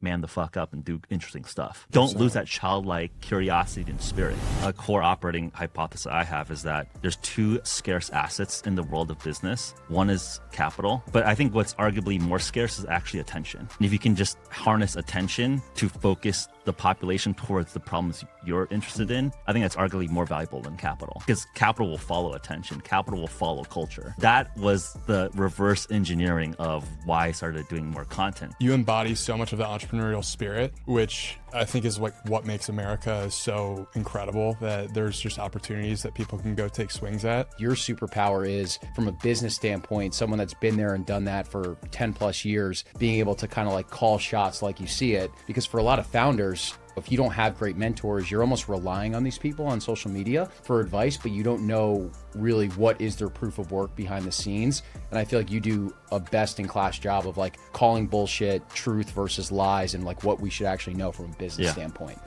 man the fuck up and do interesting stuff. Don't lose that childlike curiosity and spirit. A core operating hypothesis I have is that there's two scarce assets in the world of business. One is capital, but I think what's arguably more scarce is actually attention. And if you can just harness attention to focus the population towards the problems you're interested in, I think that's arguably more valuable than capital, because capital will follow attention. Capital will follow culture. That was the reverse engineering of why I started doing more content. You embody so much of the entrepreneurial spirit, which I think is what makes America so incredible, that there's just opportunities that people can go take swings at. Your superpower is, from a business standpoint, someone that's been there and done that for 10 plus years, being able to kind of like call shots like you see it. Because for a lot of founders, if you don't have great mentors, you're almost relying on these people on social media for advice, but you don't know really what is their proof of work behind the scenes. And I feel like you do a best in class job of like calling bullshit, truth versus lies, and like what we should actually know from a business standpoint.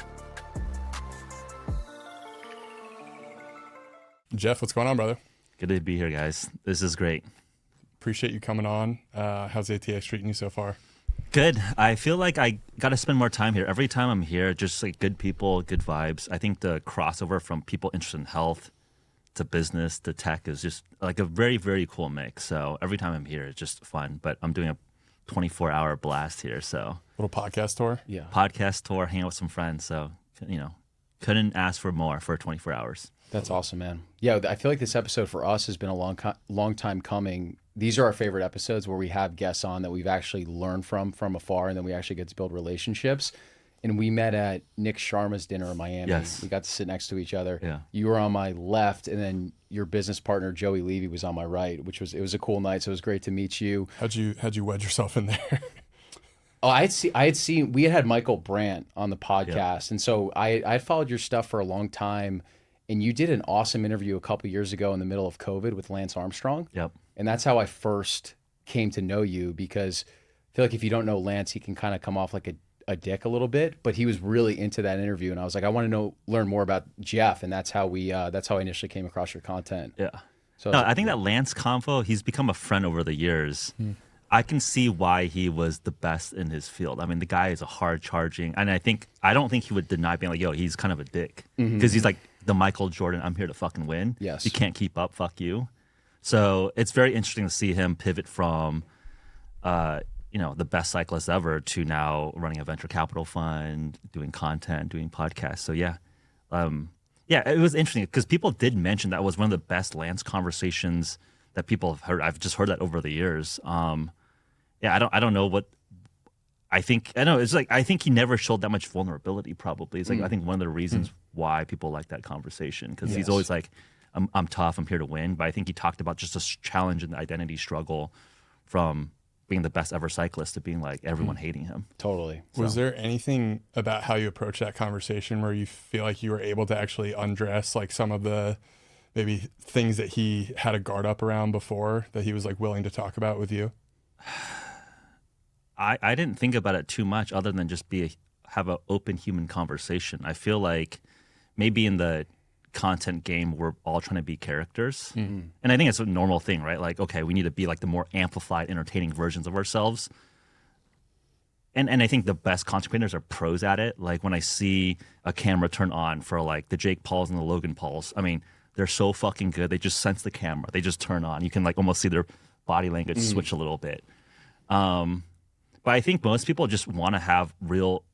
Geoff, what's going on, brother? Good to be here, guys. This is great. Appreciate you coming on. How's ATX treating you so far? Good. I feel like I got to spend more time here. Every time I'm here, just like good people, good vibes. I think the crossover from people interested in health to business to tech is just like a very, very cool mix. So every time I'm here, it's just fun. But I'm doing a 24-hour blast here. So Little podcast tour? Yeah. podcast tour, hang out with some friends. So, you know, couldn't ask for more for 24 hours. That's awesome, man. Yeah, I feel like this episode for us has been a long time coming. These are our favorite episodes where we have guests on that we've actually learned from afar, and then we actually get to build relationships. And we met at Nick Sharma's dinner in Miami. Yes. We got to sit next to each other. Yeah. You were on my left, and then your business partner Joey Levy was on my right, it was a cool night. So it was great to meet you. How'd you wedge yourself in there? Oh, I had seen we had Michael Brandt on the podcast, and so I followed your stuff for a long time. And you did an awesome interview a couple years ago in the middle of COVID with Lance Armstrong. Yep. And that's how I first came to know you, because I feel like if you don't know Lance, he can kind of come off like a dick a little bit, but he was really into that interview. And I was like, I want to learn more about Geoff. And that's how I initially came across your content. Yeah. So no, I think that Lance convo, he's become a friend over the years. I can see why he was the best in his field. I mean, the guy is a hard charging, and I don't think he would deny being like, yo, he's kind of a dick. Because he's like the Michael Jordan, I'm here to fucking win. Yes. You can't keep up, fuck you. So it's very interesting to see him pivot from, the best cyclist ever to now running a venture capital fund, doing content, doing podcasts. So yeah, it was interesting because people did mention that was one of the best Lance conversations that people have heard. I've just heard that over the years. I don't know what. I think he never showed that much vulnerability. Probably it's like I think one of the reasons why people like that conversation, because he's always like, I'm tough, I'm here to win. But I think he talked about just a challenge and the identity struggle from being the best ever cyclist to being like everyone hating him. Totally. Was there anything about how you approached that conversation where you feel like you were able to actually undress like some of the maybe things that he had a guard up around before that he was like willing to talk about with you? I didn't think about it too much other than just have an open human conversation. I feel like maybe in the content game, we're all trying to be characters. And I think it's a normal thing, right? Like, okay, we need to be like the more amplified, entertaining versions of ourselves. And I think the best content creators are pros at it. Like when I see a camera turn on for like the Jake Pauls and the Logan Pauls, I mean, they're so fucking good. They just sense the camera. They just turn on. You can like almost see their body language switch a little bit. But I think most people just want to have real,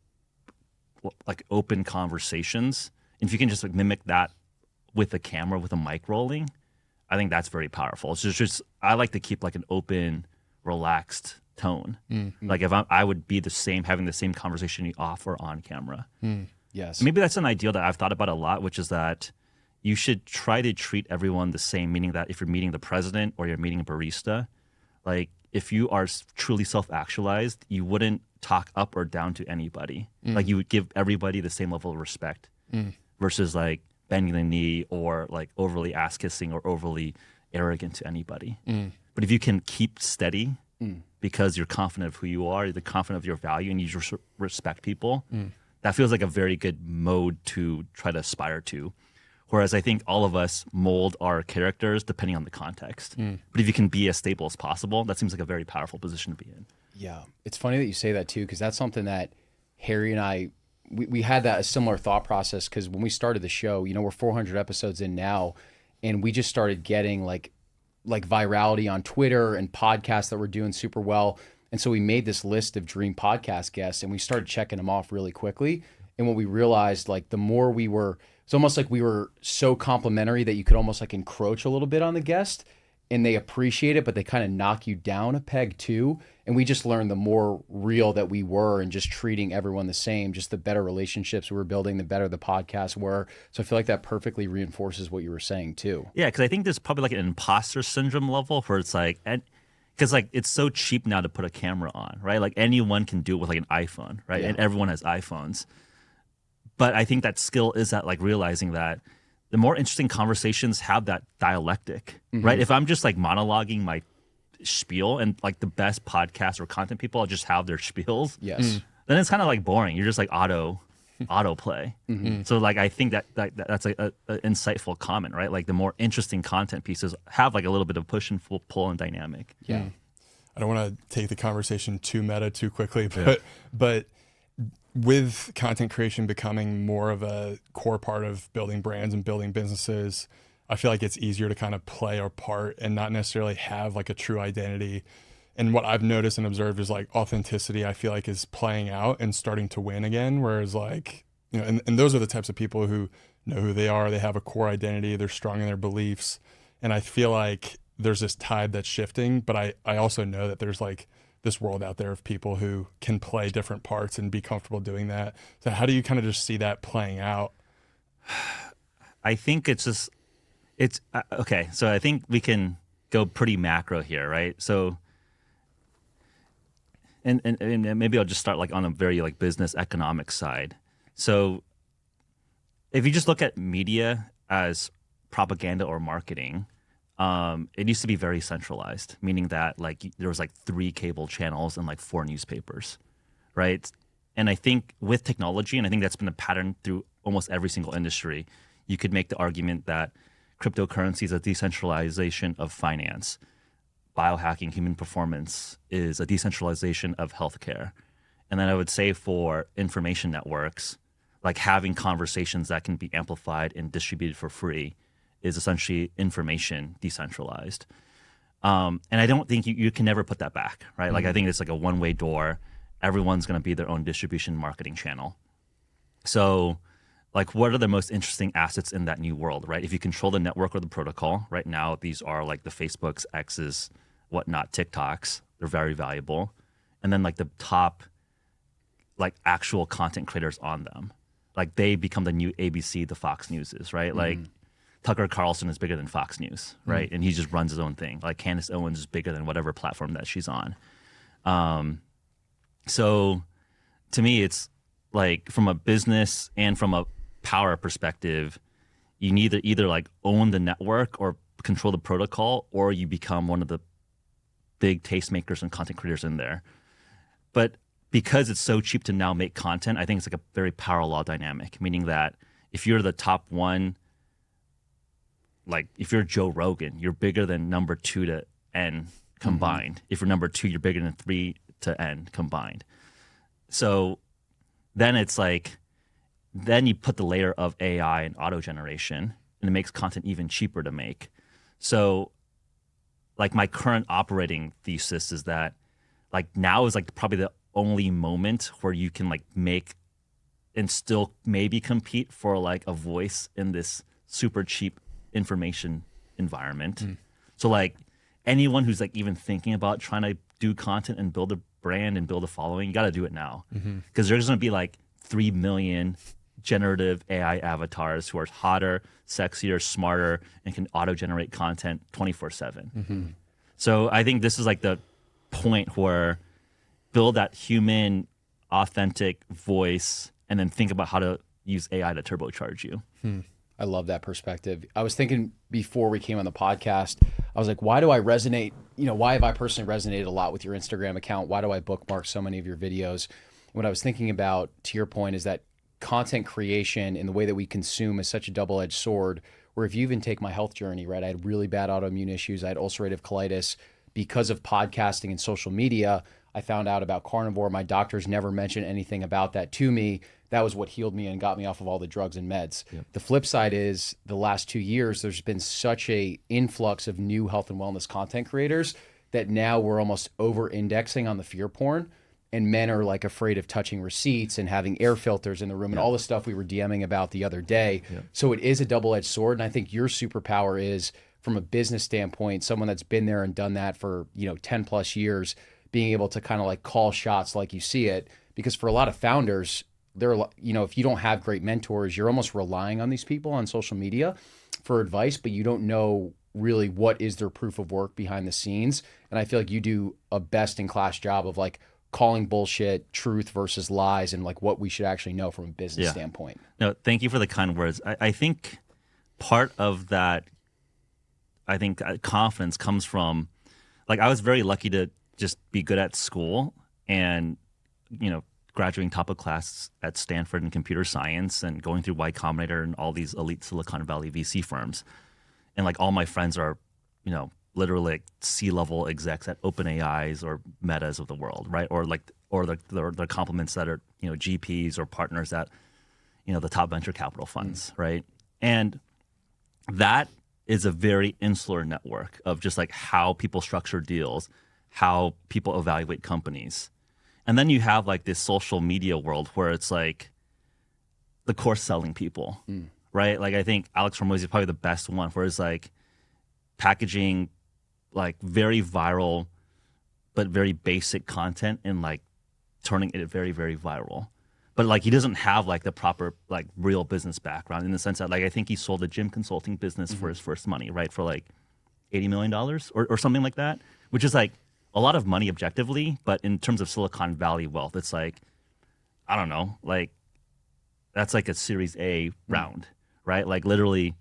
like, open conversations. And if you can just like mimic that with a camera, with a mic rolling, I think that's very powerful. It's just I like to keep like an open, relaxed tone. Like if I would be having the same conversation off or on camera. Yes. Maybe that's an ideal that I've thought about a lot, which is that you should try to treat everyone the same, meaning that if you're meeting the president or you're meeting a barista, like if you are truly self-actualized, you wouldn't talk up or down to anybody. Like you would give everybody the same level of respect versus like bending the knee or like overly ass-kissing or overly arrogant to anybody. But if you can keep steady because you're confident of who you are, you're confident of your value, and you just respect people, that feels like a very good mode to try to aspire to. Whereas I think all of us mold our characters depending on the context. But if you can be as stable as possible, that seems like a very powerful position to be in. Yeah. It's funny that you say that too, because that's something that Harry and I, we had a similar thought process, because when we started the show, we're 400 episodes in now, and we just started getting like virality on Twitter and podcasts that were doing super well. And so we made this list of dream podcast guests, and we started checking them off really quickly. And what we realized, like, the more it's almost like we were so complimentary that you could almost like encroach a little bit on the guest, and they appreciate it, but they kind of knock you down a peg too. And we just learned the more real that we were and just treating everyone the same, just the better relationships we were building, the better the podcasts were. So I feel like that perfectly reinforces what you were saying too. Yeah, because I think there's probably like an imposter syndrome level where it's like, because like it's so cheap now to put a camera on, right? Like anyone can do it with like an iPhone, right? Yeah. And everyone has iPhones. But I think that skill is that like realizing that the more interesting conversations have that dialectic, right? If I'm just like monologuing my spiel, and like the best podcast or content people just have their spiels, Yes. then it's kind of like boring. You're just like auto play. So like I think that's a insightful comment, right? Like the more interesting content pieces have like a little bit of push and pull and dynamic. Yeah. I don't want to take the conversation too meta too quickly, but with content creation becoming more of a core part of building brands and building businesses, I feel like it's easier to kind of play our part and not necessarily have like a true identity. And what I've noticed and observed is like authenticity, I feel like, is playing out and starting to win again. Whereas like, and those are the types of people who know who they are. They have a core identity. They're strong in their beliefs. And I feel like there's this tide that's shifting, but I also know that there's like this world out there of people who can play different parts and be comfortable doing that. So how do you kind of just see that playing out? I think it's okay. So I think we can go pretty macro here, right? So, and maybe I'll just start like on a very like business economic side. So if you just look at media as propaganda or marketing, it used to be very centralized, meaning that like there was like 3 cable channels and like 4 newspapers, right? And I think with technology, and I think that's been a pattern through almost every single industry, you could make the argument that cryptocurrency is a decentralization of finance. Biohacking, human performance is a decentralization of healthcare. And then I would say for information networks, like having conversations that can be amplified and distributed for free is essentially information decentralized. And I don't think you can never put that back, right? Like I think it's like a one-way door. Everyone's going to be their own distribution marketing channel. So like what are the most interesting assets in that new world, right? If you control the network or the protocol, right now these are like the Facebooks, X's, whatnot, TikToks. They're very valuable. And then like the top like actual content creators on them, like they become the new ABC, the Fox News is, right? Like Tucker Carlson is bigger than Fox News, right? And he just runs his own thing. Like Candace Owens is bigger than whatever platform that she's on. So to me, it's like from a business and from a power perspective, you need to either like own the network or control the protocol, or you become one of the big tastemakers and content creators in there. But because it's so cheap to now make content, I think it's like a very power law dynamic, meaning that if you're the top one, like if you're Joe Rogan, you're bigger than number 2 to N combined. If you're number 2, you're bigger than 3 to N combined. So then it's like, then you put the layer of AI and auto generation, and it makes content even cheaper to make. So like my current operating thesis is that like now is like probably the only moment where you can like make and still maybe compete for like a voice in this super cheap information environment. So like anyone who's like even thinking about trying to do content and build a brand and build a following, you got to do it now, because there's going to be like 3 million generative AI avatars who are hotter, sexier, smarter, and can auto-generate content 24/7. So I think this is like the point where build that human, authentic voice, and then think about how to use AI to turbocharge you. I love that perspective. I was thinking before we came on the podcast, I was like, why do I resonate? Why have I personally resonated a lot with your Instagram account? Why do I bookmark so many of your videos? What I was thinking about, to your point, is that content creation and the way that we consume is such a double-edged sword, where if you even take my health journey, right? I had really bad autoimmune issues. I had ulcerative colitis. Because of podcasting and social media, I found out about carnivore. My doctors never mentioned anything about that to me. That was what healed me and got me off of all the drugs and meds. Yep. The flip side is the last 2 years, there's been such a influx of new health and wellness content creators that now we're almost over indexing on the fear porn. And men are like afraid of touching receipts and having air filters in the room and all the stuff we were DMing about the other day. Yeah. So it is a double-edged sword. And I think your superpower is, from a business standpoint, someone that's been there and done that for, 10 plus years, being able to kind of like call shots like you see it. Because for a lot of founders, they're, if you don't have great mentors, you're almost relying on these people on social media for advice, but you don't know really what is their proof of work behind the scenes. And I feel like you do a best-in-class job of like calling bullshit, truth versus lies, and like what we should actually know from a business standpoint. No, thank you for the kind words. I think part of that, confidence comes from, like, I was very lucky to just be good at school and, graduating top of class at Stanford in computer science and going through Y Combinator and all these elite Silicon Valley VC firms. And like all my friends are, literally like C-level execs at OpenAIs or Metas of the world, right? Or the complements that are, GPs or partners at, the top venture capital funds, right? And that is a very insular network of just like how people structure deals, how people evaluate companies. And then you have like this social media world where it's like the course selling people, right? Like I think Alex Hormozi is probably the best one, where it's like packaging like very viral but very basic content and like turning it very, very viral. But like he doesn't have like the proper like real business background, in the sense that like I think he sold a gym consulting business for his first money, right? For like $80 million or something like that, which is like a lot of money objectively, but in terms of Silicon Valley wealth, it's like, I don't know, like that's like a Series A round, right? Like literally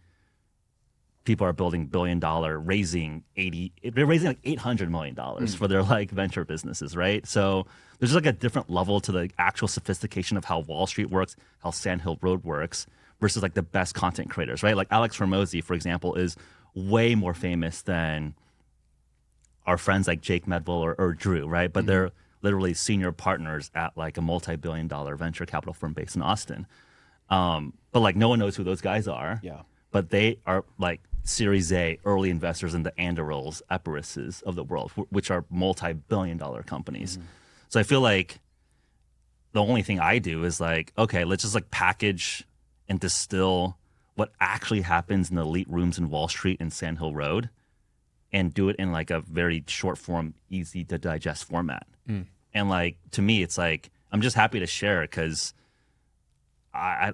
people are building $1 billion, raising like $800 million for their like venture businesses, right? So there's like a different level to the actual sophistication of how Wall Street works, how Sand Hill Road works, versus like the best content creators, right? Like Alex Hormozi, for example, is way more famous than our friends like Jake Medville or Drew, right? But they're literally senior partners at like a multi-billion-dollar venture capital firm based in Austin. But like no one knows who those guys are. Yeah. But they are like Series A early investors in the Andurils, Epirises of the world, which are multi-billion-dollar companies. So I feel like the only thing I do is like, okay, let's just like package and distill what actually happens in the elite rooms in Wall Street and Sand Hill Road, and do it in like a very short form, easy to digest format. And like, to me, it's like, I'm just happy to share it because I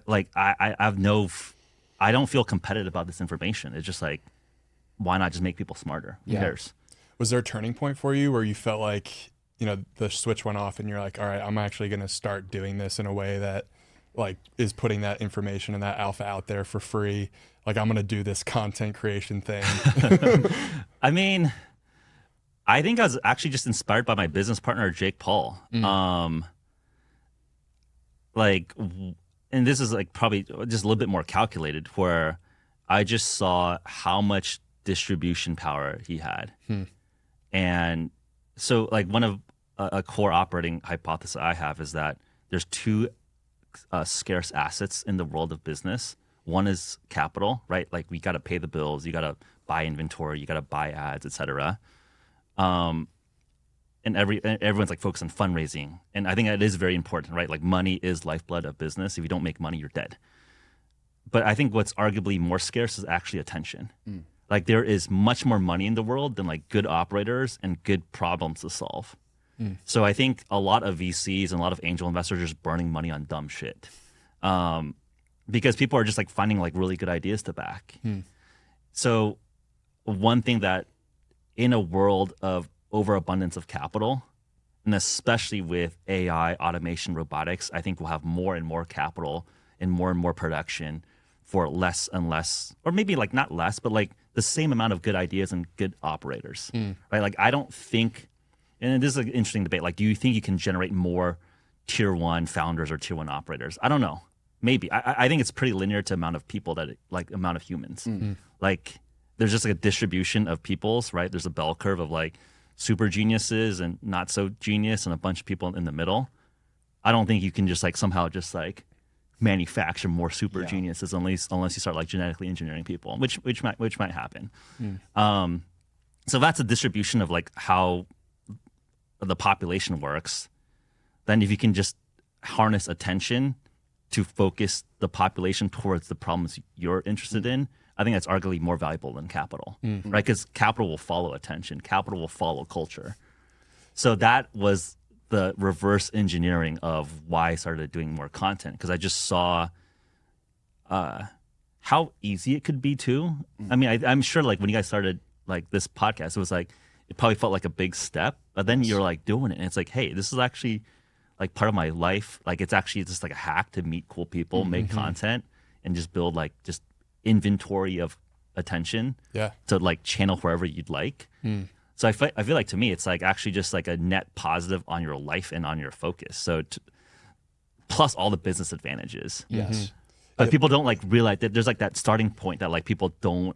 don't feel competitive about this information. It's just like, why not just make people smarter? Who cares? Was there a turning point for you where you felt like, the switch went off and you're like, all right, I'm actually going to start doing this in a way that like is putting that information and that alpha out there for free? Like, I'm going to do this content creation thing. I mean, I think I was actually just inspired by my business partner, Jake Paul. And this is like probably just a little bit more calculated, where I just saw how much distribution power he had. And so like one of a core operating hypothesis I have is that there's two scarce assets in the world of business. One is capital, right? Like we got to pay the bills, you got to buy inventory, you got to buy ads, etc. And everyone's like focused on fundraising, and I think that is very important, right? Like money is lifeblood of business. If you don't make money, you're dead. But I think what's arguably more scarce is actually attention. Like there is much more money in the world than like good operators and good problems to solve. So I think a lot of VCs and a lot of angel investors are just burning money on dumb shit. Because people are just like finding like really good ideas to back. So one thing that in a world of overabundance of capital, and especially with AI, automation, robotics, I think we'll have more and more capital and more production for less and less, or maybe like not less, but like the same amount of good ideas and good operators, right? Like I don't think, and this is an interesting debate, like do you think you can generate more tier one founders or tier one operators? I don't know. Maybe. I think it's pretty linear to amount of people amount of humans. Like there's just like a distribution of peoples, right? There's a bell curve of like super geniuses and not so genius and a bunch of people in the middle. I don't think you can just like somehow just like manufacture more super geniuses unless you start like genetically engineering people, which might happen. So that's a distribution of like how the population works. Then if you can just harness attention to focus the population towards the problems you're interested in, I think that's arguably more valuable than capital, right? Because capital will follow attention, capital will follow culture. So that was the reverse engineering of why I started doing more content, because I just saw how easy it could be too. I mean, I'm sure like when you guys started like this podcast, it was like, it probably felt like a big step, but then you're like doing it and it's like, hey, this is actually like part of my life. Like it's actually just like a hack to meet cool people, make content, and just build like just inventory of attention to like channel wherever you'd like. So I feel like to me, it's like actually just like a net positive on your life and on your focus. So plus all the business advantages. Yes. But people don't like realize that there's like that starting point that like people don't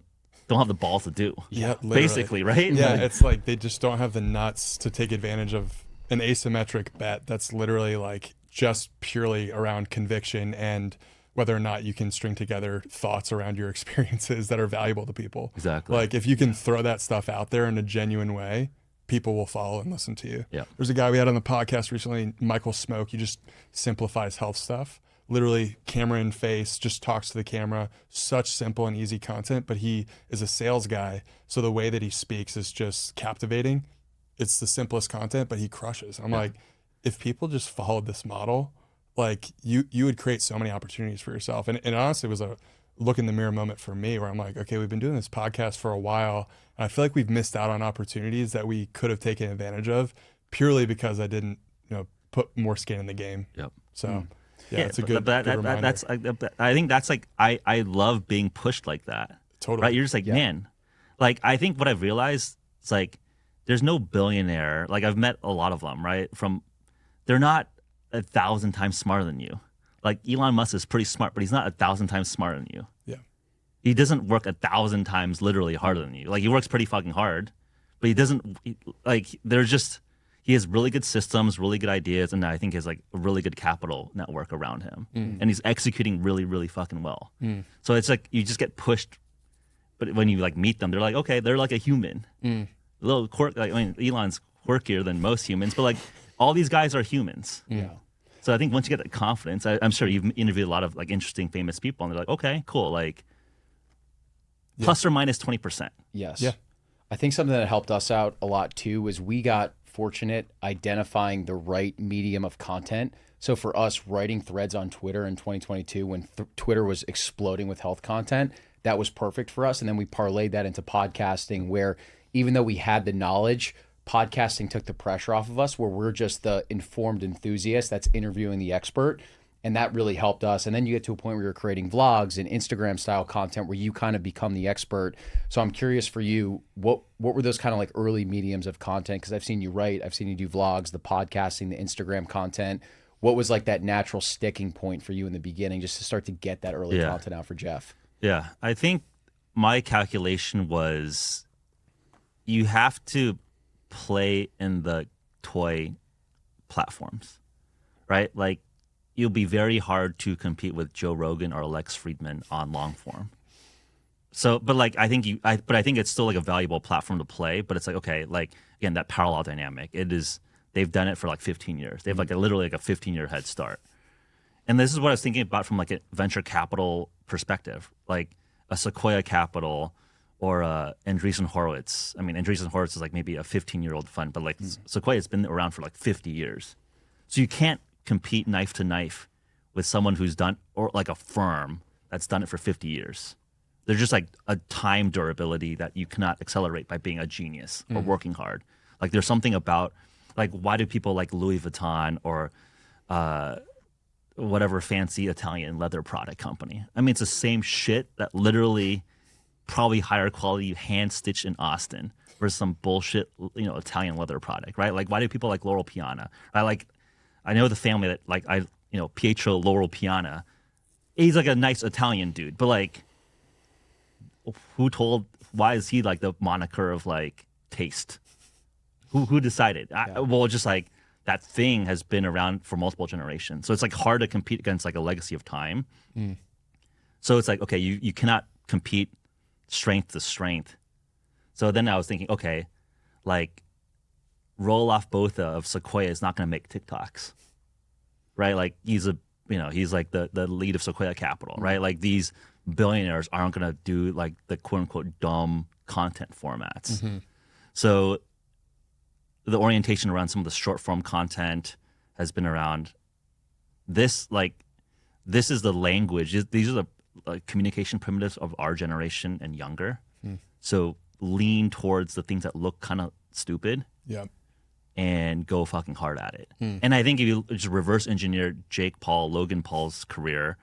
have the balls to do. Yeah, literally. Basically, right? Yeah, it's like they just don't have the nuts to take advantage of an asymmetric bet that's literally like just purely around conviction and whether or not you can string together thoughts around your experiences that are valuable to people. Exactly. Like if you can throw that stuff out there in a genuine way, people will follow and listen to you. Yeah. There's a guy we had on the podcast recently, Michael Smoke. He just simplifies health stuff. Literally camera in face, just talks to the camera. Such simple and easy content, but he is a sales guy. So the way that he speaks is just captivating. It's the simplest content, but he crushes. I'm like, if people just followed this model, like you would create so many opportunities for yourself. And honestly, it was a look in the mirror moment for me where I'm like, okay, we've been doing this podcast for a while. And I feel like we've missed out on opportunities that we could have taken advantage of purely because I didn't, put more skin in the game. Yep. So yeah, it's a good, good reminder. That's I think that's like I love being pushed like that. Totally. Right? You're just like, man, like I think what I've realized is like there's no billionaire. Like I've met a lot of them, right? They're not 1,000 times smarter than you. Like Elon Musk is pretty smart, but he's not 1,000 times smarter than you. Yeah. He doesn't work 1,000 times literally harder than you. Like he works pretty fucking hard, but he doesn't he has really good systems, really good ideas, and I think he has like a really good capital network around him. And he's executing really, really fucking well. So it's like you just get pushed, but when you like meet them, they're like, okay, they're like a human. A little quirk. Like, I mean, Elon's quirkier than most humans, but like all these guys are humans. Yeah. So I think once you get that confidence, I'm sure you've interviewed a lot of like interesting, famous people, and they're like, okay, cool, like plus or minus 20%. Yes. Yeah. I think something that helped us out a lot too was we got fortunate identifying the right medium of content. So for us, writing threads on Twitter in 2022 when Twitter was exploding with health content, that was perfect for us. And then we parlayed that into podcasting where even though we had the knowledge, podcasting took the pressure off of us where we're just the informed enthusiast that's interviewing the expert. And that really helped us. And then you get to a point where you're creating vlogs and Instagram style content where you kind of become the expert. So I'm curious for you, what were those kind of like early mediums of content? Because I've seen you write, I've seen you do vlogs, the podcasting, the Instagram content. What was like that natural sticking point for you in the beginning just to start to get that early content out for Geoff? Yeah, I think my calculation was you have to play in the toy platforms, right? Like you'll be very hard to compete with Joe Rogan or Lex Friedman on long form. So, but like I think it's still like a valuable platform to play. But it's like, okay, like again, that parallel dynamic. They've done it for like 15 years. They have like literally like a 15-year head start. And this is what I was thinking about from like a venture capital perspective, like a Sequoia Capital or Andreessen Horowitz. I mean, Andreessen Horowitz is like maybe a 15-year-old fund, but like Sequoia's been around for like 50 years. So you can't compete knife to knife with someone who's done, or like a firm that's done it for 50 years. They're just like a time durability that you cannot accelerate by being a genius or working hard. Like there's something about, like, why do people like Louis Vuitton or whatever fancy Italian leather product company? I mean, it's the same shit that literally probably higher quality hand stitched in Austin versus some bullshit, Italian leather product, right? Like, why do people like Laurel Piana? I know the family that like Pietro Laurel Piana. He's like a nice Italian dude, but like, why is he like the moniker of like taste? Who decided? Well, just like that thing has been around for multiple generations. So it's like hard to compete against like a legacy of time. So it's like, okay, you cannot compete strength to strength. So then I was thinking, okay, like Roelof Botha of Sequoia is not going to make TikToks, right? Like he's like the lead of Sequoia Capital, right? Like these billionaires aren't going to do like the quote unquote dumb content formats. So the orientation around some of the short form content has been around this is the language. These are the communication primitives of our generation and younger. So lean towards the things that look kind of stupid. And go fucking hard at it. And I think if you just reverse engineer Jake Paul, Logan Paul's career,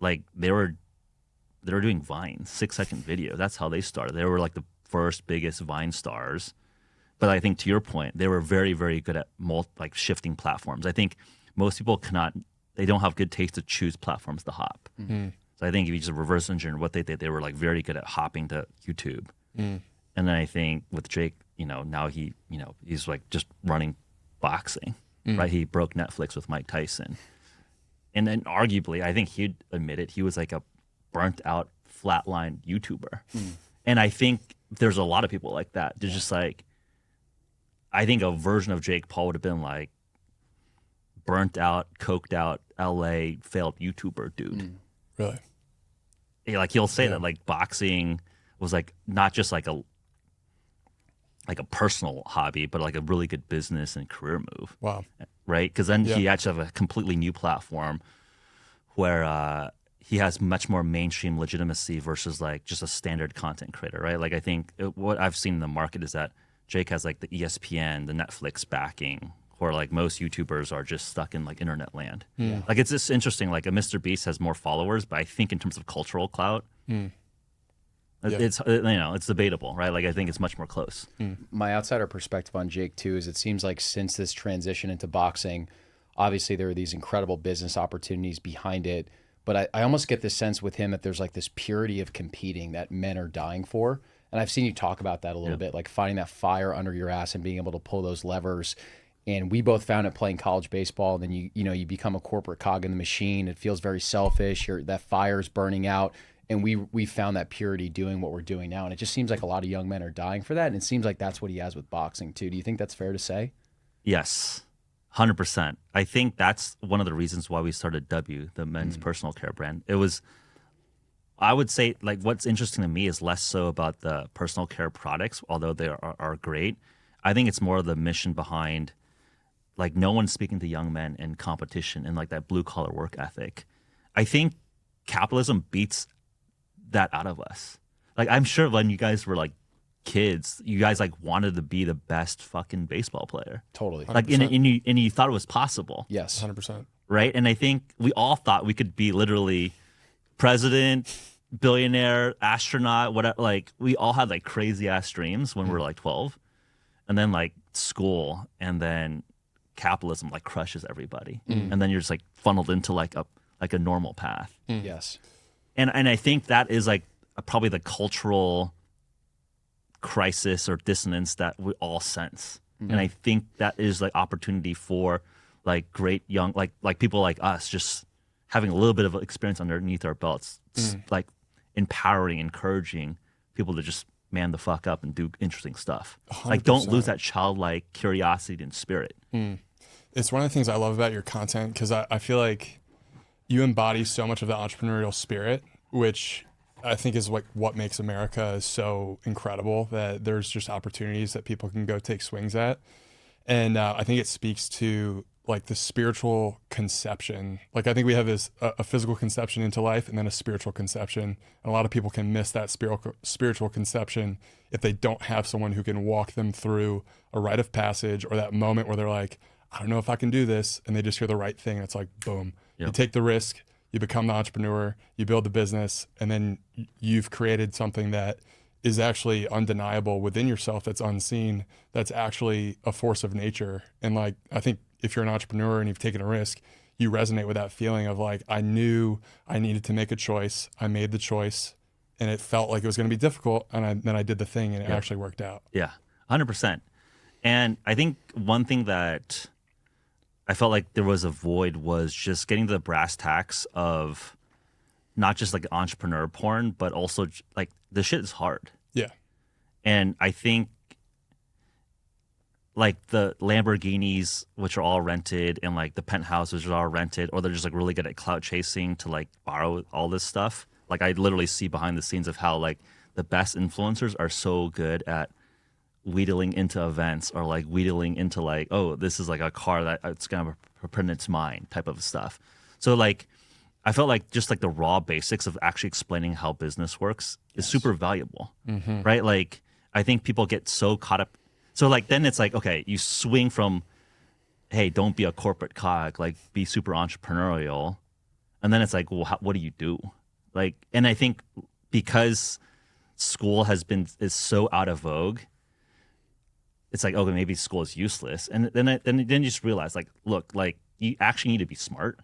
like they were doing Vine, 6-second video. That's how they started. They were like the first biggest Vine stars. But I think to your point, they were very, very good at like shifting platforms. I think most people they don't have good taste to choose platforms to hop. So I think if you just reverse engineer what they did, they were like very good at hopping to YouTube. And then I think with Jake, now he's like just running boxing, right? He broke Netflix with Mike Tyson. And then arguably, I think he'd admit it, he was like a burnt out, flatline YouTuber. And I think there's a lot of people like that. They're just like, I think a version of Jake Paul would have been like burnt out, coked out, LA failed YouTuber dude. Really? Like he'll say that like boxing was like not just like a personal hobby, but like a really good business and career move. Wow. Right? Because then he actually have a completely new platform where he has much more mainstream legitimacy versus like just a standard content creator, right? Like I think what I've seen in the market is that Jake has like the ESPN, the Netflix backing, where like most YouTubers are just stuck in like internet land. Like it's just interesting. Like a Mr. Beast has more followers, but I think in terms of cultural clout, it's it's debatable, right? Like I think it's much more close. My outsider perspective on Jake too is it seems like since this transition into boxing, obviously there are these incredible business opportunities behind it, but I almost get this sense with him that there's like this purity of competing that men are dying for. And I've seen you talk about that a little bit, like finding that fire under your ass and being able to pull those levers. And we both found it playing college baseball. And then you become a corporate cog in the machine. It feels very selfish. That fire's burning out. And we found that purity doing what we're doing now. And it just seems like a lot of young men are dying for that. And it seems like that's what he has with boxing too. Do you think that's fair to say? Yes, 100%. I think that's one of the reasons why we started W, the men's personal care brand. It was, I would say, like what's interesting to me is less so about the personal care products, although they are great. I think it's more the mission behind, like no one's speaking to young men in competition and like that blue collar work ethic. I think capitalism beats that out of us. Like I'm sure when you guys were like kids, you guys like wanted to be the best fucking baseball player. Totally. Like and you thought it was possible. Yes. 100%. Right? And I think we all thought we could be literally president, billionaire, astronaut, whatever. Like we all had like crazy ass dreams when we were like 12. And then like school and then capitalism like crushes everybody. And then you're just like funneled into like a normal path. Yes. And I think that is like probably the cultural crisis or dissonance that we all sense. And I think that is like opportunity for like great young like people like us just having a little bit of experience underneath our belts, like empowering, encouraging people to just man the fuck up and do interesting stuff. 100%. Like don't lose that childlike curiosity and spirit. It's one of the things I love about your content because I feel like you embody so much of the entrepreneurial spirit, which I think is what makes America so incredible, that there's just opportunities that people can go take swings at. And I think it speaks to like the spiritual conception. Like I think we have this a physical conception into life and then a spiritual conception. And a lot of people can miss that spiritual conception if they don't have someone who can walk them through a rite of passage or that moment where they're like, I don't know if I can do this. And they just hear the right thing. And it's like, boom, you take the risk, you become the entrepreneur, you build the business, and then you've created something that is actually undeniable within yourself, that's unseen, that's actually a force of nature. And like, I think if you're an entrepreneur and you've taken a risk, you resonate with that feeling of like, I knew I needed to make a choice. I made the choice and it felt like it was going to be difficult. And then I did the thing and it actually worked out. Yeah, 100%. And I think one thing that I felt like there was a void was just getting to the brass tacks of not just like entrepreneur porn, but also like the shit is hard. Yeah. And I think like the Lamborghinis, which are all rented, and like the penthouses are all rented, or they're just like really good at clout chasing to like borrow all this stuff. Like I literally see behind the scenes of how like the best influencers are so good at wheedling into events or like wheedling into like, oh, this is like a car that it's gonna pretend it's mine type of stuff. So like I felt like just like the raw basics of actually explaining how business works is super valuable, right? Like I think people get so caught up. So like then it's like, okay, you swing from, hey, don't be a corporate cog, like be super entrepreneurial, and then it's like, well, what do you do? Like, and I think because school is so out of vogue, it's like, okay, maybe school is useless, and then you just realize, like, look, like you actually need to be smart,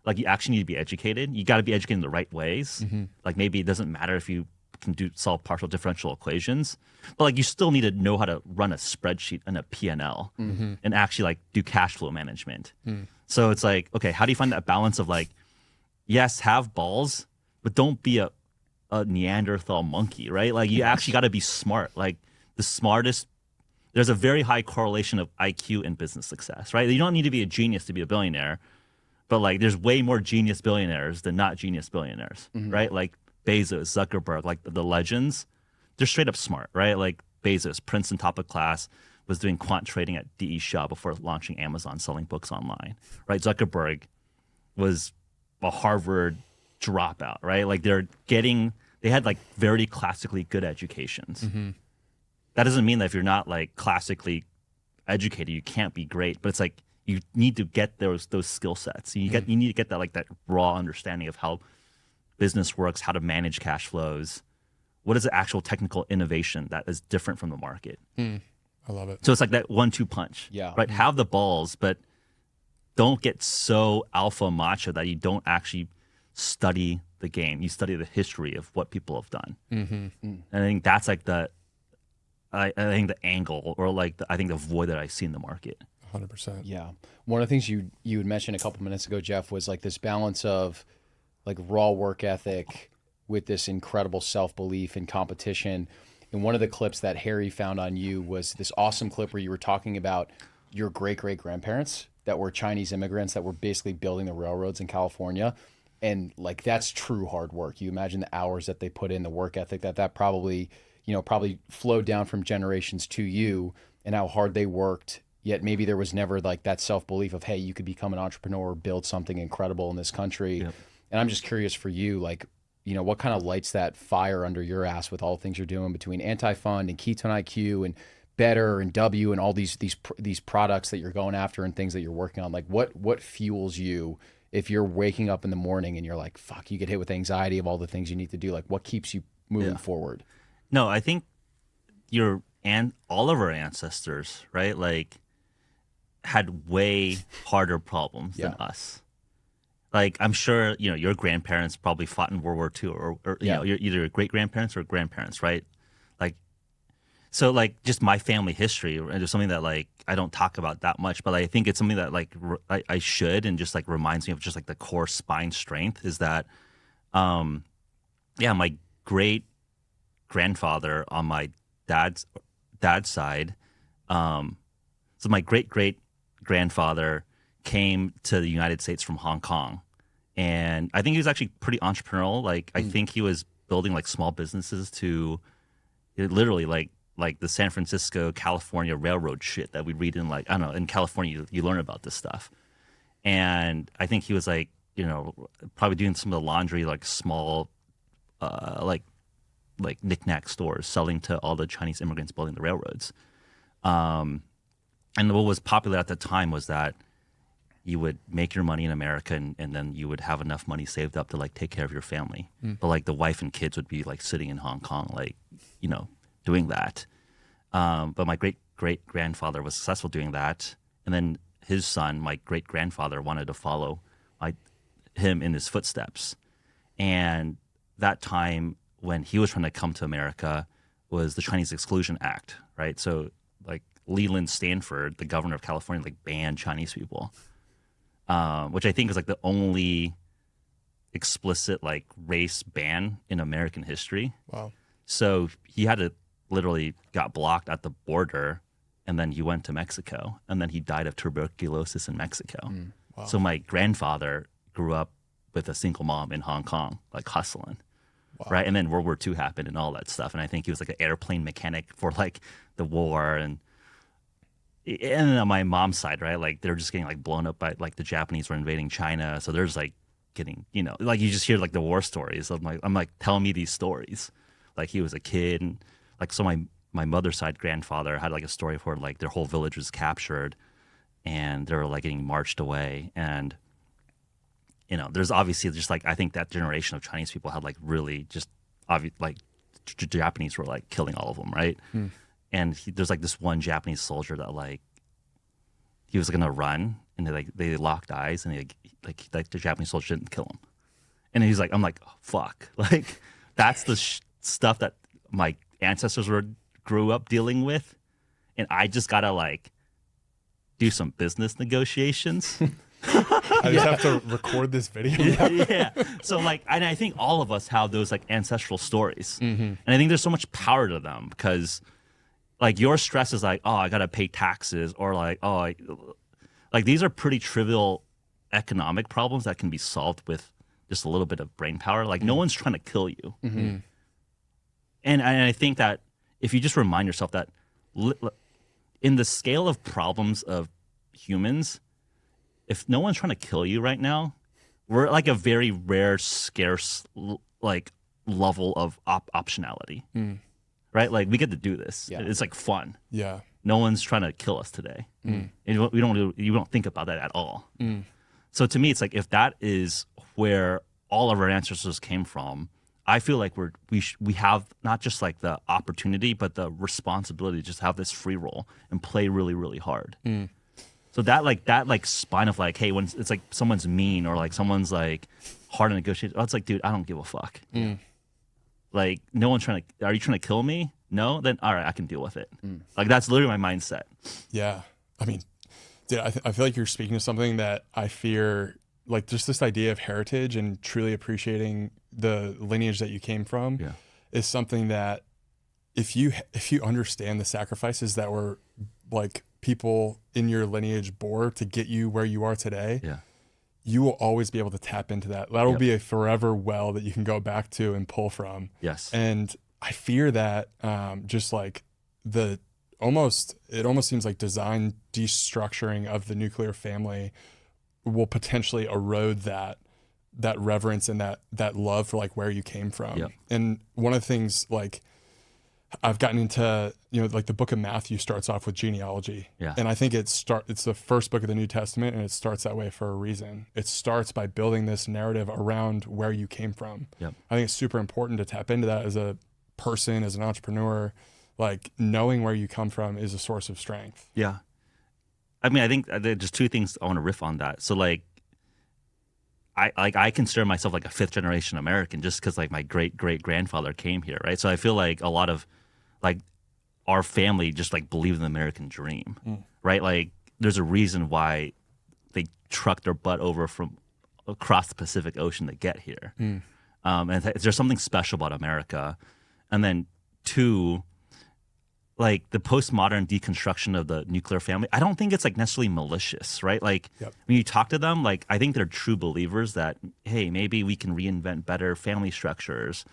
like you actually need to be educated. You got to be educated in the right ways. Like maybe it doesn't matter if you can solve partial differential equations, but like you still need to know how to run a spreadsheet and a P&L and actually like do cash flow management. So it's like, okay, how do you find that balance of like, yes, have balls, but don't be a Neanderthal monkey, right? Like you actually got to be smart. Like the smartest, there's a very high correlation of IQ and business success, right? You don't need to be a genius to be a billionaire, but like there's way more genius billionaires than not genius billionaires, right? Like Bezos, Zuckerberg, like the legends, they're straight up smart, right? Like Bezos, Princeton top of class, was doing quant trading at DE Shaw before launching Amazon, selling books online, right? Zuckerberg was a Harvard dropout, right? Like they had like very classically good educations. That doesn't mean that if you're not like classically educated, you can't be great, but it's like you need to get those skill sets. You need to get that like that raw understanding of how business works, how to manage cash flows. What is the actual technical innovation that is different from the market? I love it. So it's like that 1-2 punch. Yeah. Right. Have the balls, but don't get so alpha macho that you don't actually study the game. You study the history of what people have done. And I think that's like I think the angle or like I think the void that I see in the market. 100%. Yeah. One of the things you had mentioned a couple minutes ago, Geoff, was like this balance of like raw work ethic with this incredible self-belief and competition. And one of the clips that Harry found on you was this awesome clip where you were talking about your great-great-grandparents that were Chinese immigrants that were basically building the railroads in California. And like, that's true hard work. You imagine the hours that they put in, the work ethic that probably, probably flowed down from generations to you, and how hard they worked. Yet maybe there was never like that self-belief of, hey, you could become an entrepreneur, build something incredible in this country. Yep. And I'm just curious for you, like, what kind of lights that fire under your ass with all the things you're doing between Anti-Fund and Ketone-IQ and Better and W and all these products that you're going after and things that you're working on? Like what fuels you if you're waking up in the morning and you're like, fuck, you get hit with anxiety of all the things you need to do? Like what keeps you moving forward? No, I think all of our ancestors, right? Like had way harder problems than us. Like I'm sure, your grandparents probably fought in World War II or you're either your great grandparents or grandparents, right? Like, so like just my family history, and just something that like I don't talk about that much, but I think it's something that like I should, and just like reminds me of just like the core spine strength is that, my great grandfather on my dad's side, so my great grandfather came to the United States from Hong Kong, and I think he was actually pretty entrepreneurial. Like I think he was building like small businesses to literally like the San Francisco, California railroad shit that we read in like, I don't know, in California you learn about this stuff. And I think he was like, probably doing some of the laundry, like small like knick-knack stores selling to all the Chinese immigrants building the railroads. And what was popular at the time was that you would make your money in America and then you would have enough money saved up to like take care of your family. But like the wife and kids would be like sitting in Hong Kong, like, doing that. But my great-great-grandfather was successful doing that. And then his son, my great-grandfather, wanted to follow him in his footsteps. And that time when he was trying to come to America was the Chinese Exclusion Act, right? So like Leland Stanford, the governor of California, like banned Chinese people, which I think is like the only explicit like race ban in American history. Wow. So he had to literally got blocked at the border, and then he went to Mexico, and then he died of tuberculosis in Mexico. Wow. So my grandfather grew up with a single mom in Hong Kong, like hustling. Wow. Right. And then World War II happened and all that stuff. And I think he was like an airplane mechanic for like the war. And then on my mom's side, right, like they're just getting like blown up by like the Japanese were invading China. So there's like getting, you know, like you just hear like the war stories. I'm like, tell me these stories. Like he was a kid. And like, so my mother's side grandfather had like a story where like their whole village was captured and they were like getting marched away. And you know, there's obviously just like, I think that generation of Chinese people had like really just like Japanese were like killing all of them, right? And there's like this one Japanese soldier that like, he was gonna run and they locked eyes and like the Japanese soldier didn't kill him. And he's like, I'm like, oh, fuck. Like that's the stuff that my ancestors grew up dealing with. And I just gotta like do some business negotiations. I just have to record this video. Yeah. So like, and I think all of us have those like ancestral stories, and I think there's so much power to them because, like, your stress is like, oh, I gotta pay taxes, or like, oh, like these are pretty trivial economic problems that can be solved with just a little bit of brain power. Like, no one's trying to kill you, and I think that if you just remind yourself that in the scale of problems of humans, if no one's trying to kill you right now, we're like a very rare, scarce, like level of optionality, right? Like we get to do this. Yeah. It's like fun. Yeah. No one's trying to kill us today. And you don't think about that at all. So to me, it's like if that is where all of our ancestors came from, I feel like we have not just like the opportunity, but the responsibility to just have this free roll and play really, really hard. So that spine of like, hey, when it's like someone's mean or like someone's like hard to negotiate, it's like, dude, I don't give a fuck. Like no one's trying to. Are you trying to kill me? No, then all right, I can deal with it. Like that's literally my mindset. Yeah. I mean, dude, I feel like you're speaking to something that I fear, like just this idea of heritage and truly appreciating the lineage that you came from is something that if you understand the sacrifices that were like people in your lineage bore to get you where you are today, you will always be able to tap into that. That'll be a forever well that you can go back to and pull from. Yes. And I fear that just like it almost seems like design destructuring of the nuclear family will potentially erode that reverence and that love for like where you came from. And one of the things like I've gotten into, like the book of Matthew starts off with genealogy. And I think it's the first book of the New Testament, and it starts that way for a reason. It starts by building this narrative around where you came from. I think it's super important to tap into that as a person, as an entrepreneur. Like knowing where you come from is a source of strength. Yeah. I mean, I think there's just two things I want to riff on that. So like, I consider myself like a fifth generation American just because like my great grandfather came here, right? So I feel like a lot of like our family just like believed in the American dream, right? Like there's a reason why they trucked their butt over from across the Pacific Ocean to get here. And there's something special about America. And then two, like the postmodern deconstruction of the nuclear family, I don't think it's like necessarily malicious, right? Like when you talk to them, like I think they're true believers that, hey, maybe we can reinvent better family structures.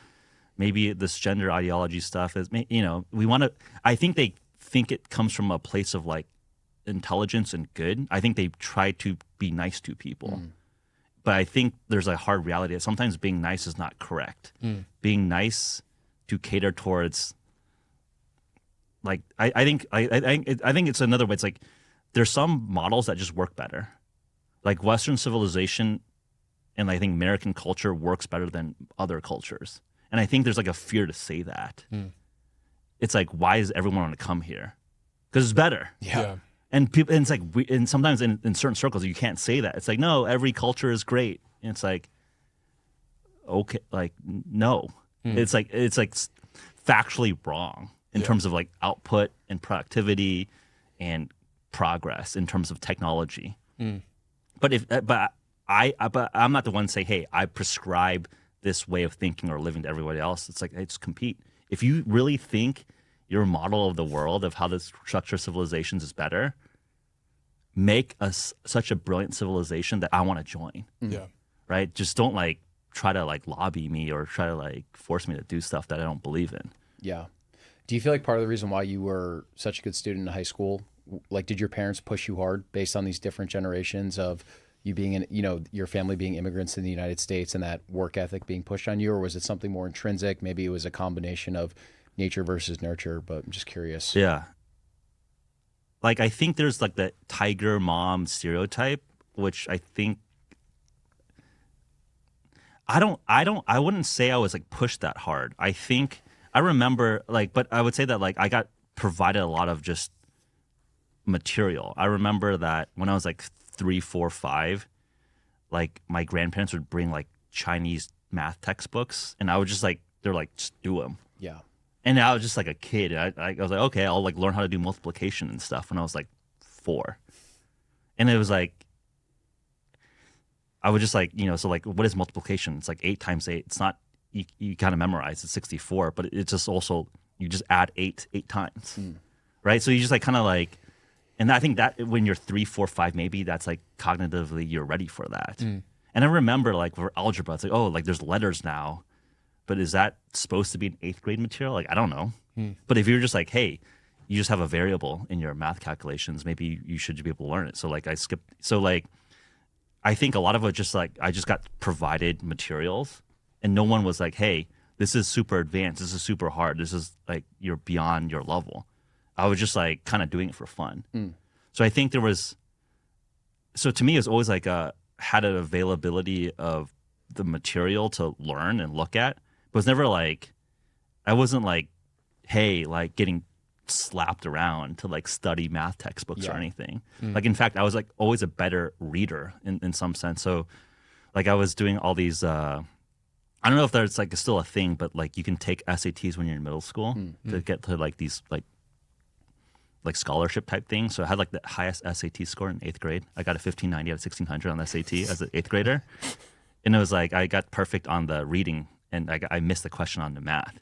Maybe this gender ideology stuff is, we want to, I think they think it comes from a place of like intelligence and good. I think they try to be nice to people. But I think there's a hard reality that sometimes being nice is not correct. Being nice to cater towards, like I think it's another way. It's like there's some models that just work better, like Western civilization, and I think American culture works better than other cultures. And I think there's like a fear to say that. It's like, why does everyone want to come here? Because it's better. And people, and it's like, and sometimes in certain circles you can't say that. It's like, no, every culture is great. And it's like, okay, like no, it's like factually wrong in terms of like output and productivity and progress in terms of technology. But I'm not the one to say, hey, I prescribe this way of thinking or living to everybody else. It's like, hey, just compete. If you really think your model of the world of how the structure of civilizations is better, make us such a brilliant civilization that I want to join. Yeah. Right? Just don't like try to like lobby me or try to like force me to do stuff that I don't believe in. Yeah. Do you feel like part of the reason why you were such a good student in high school, like did your parents push you hard based on these different generations of you being in, you know, your family being immigrants in the United States and that work ethic being pushed on you, or was it something more intrinsic? Maybe it was a combination of nature versus nurture, but I'm just curious. Yeah. Like, I think there's like the tiger mom stereotype, which I think I wouldn't say I was like pushed that hard. I think I remember like, but I would say that like I got provided a lot of just material. I remember that when I was like 3, 4, 5, like my grandparents would bring like Chinese math textbooks, and I would just like, they're like, just do them. Yeah. And I was just like a kid. I was like, okay, I'll like learn how to do multiplication and stuff when I was like 4. And it was like, I would just like, you know, so like, what is multiplication? It's like 8 times 8. It's not, you kind of memorize, it's 64, but it's just also, you just add 8 times, right? So you just like kind of like, and I think that when you're 3, 4, 5, maybe that's like cognitively you're ready for that. And I remember like for algebra, it's like, oh, like there's letters now. But is that supposed to be an 8th grade material? Like, I don't know. But if you're just like, hey, you just have a variable in your math calculations, maybe you should be able to learn it. So like I skipped. So like, I think a lot of it just like, I just got provided materials and no one was like, hey, this is super advanced. This is super hard. This is like, you're beyond your level. I was just like kind of doing it for fun. So I think there was, so to me, it was always like had an availability of the material to learn and look at. But it was never like, I wasn't like, hey, like getting slapped around to like study math textbooks or anything. Like, in fact, I was like always a better reader in some sense. So like I was doing all these, I don't know if there's like still a thing, but like you can take SATs when you're in middle school to get to like these like scholarship type things. So I had like the highest SAT score in 8th grade. I got a 1590 out of 1600 on the SAT as an 8th grader. And it was like, I got perfect on the reading and I missed the question on the math.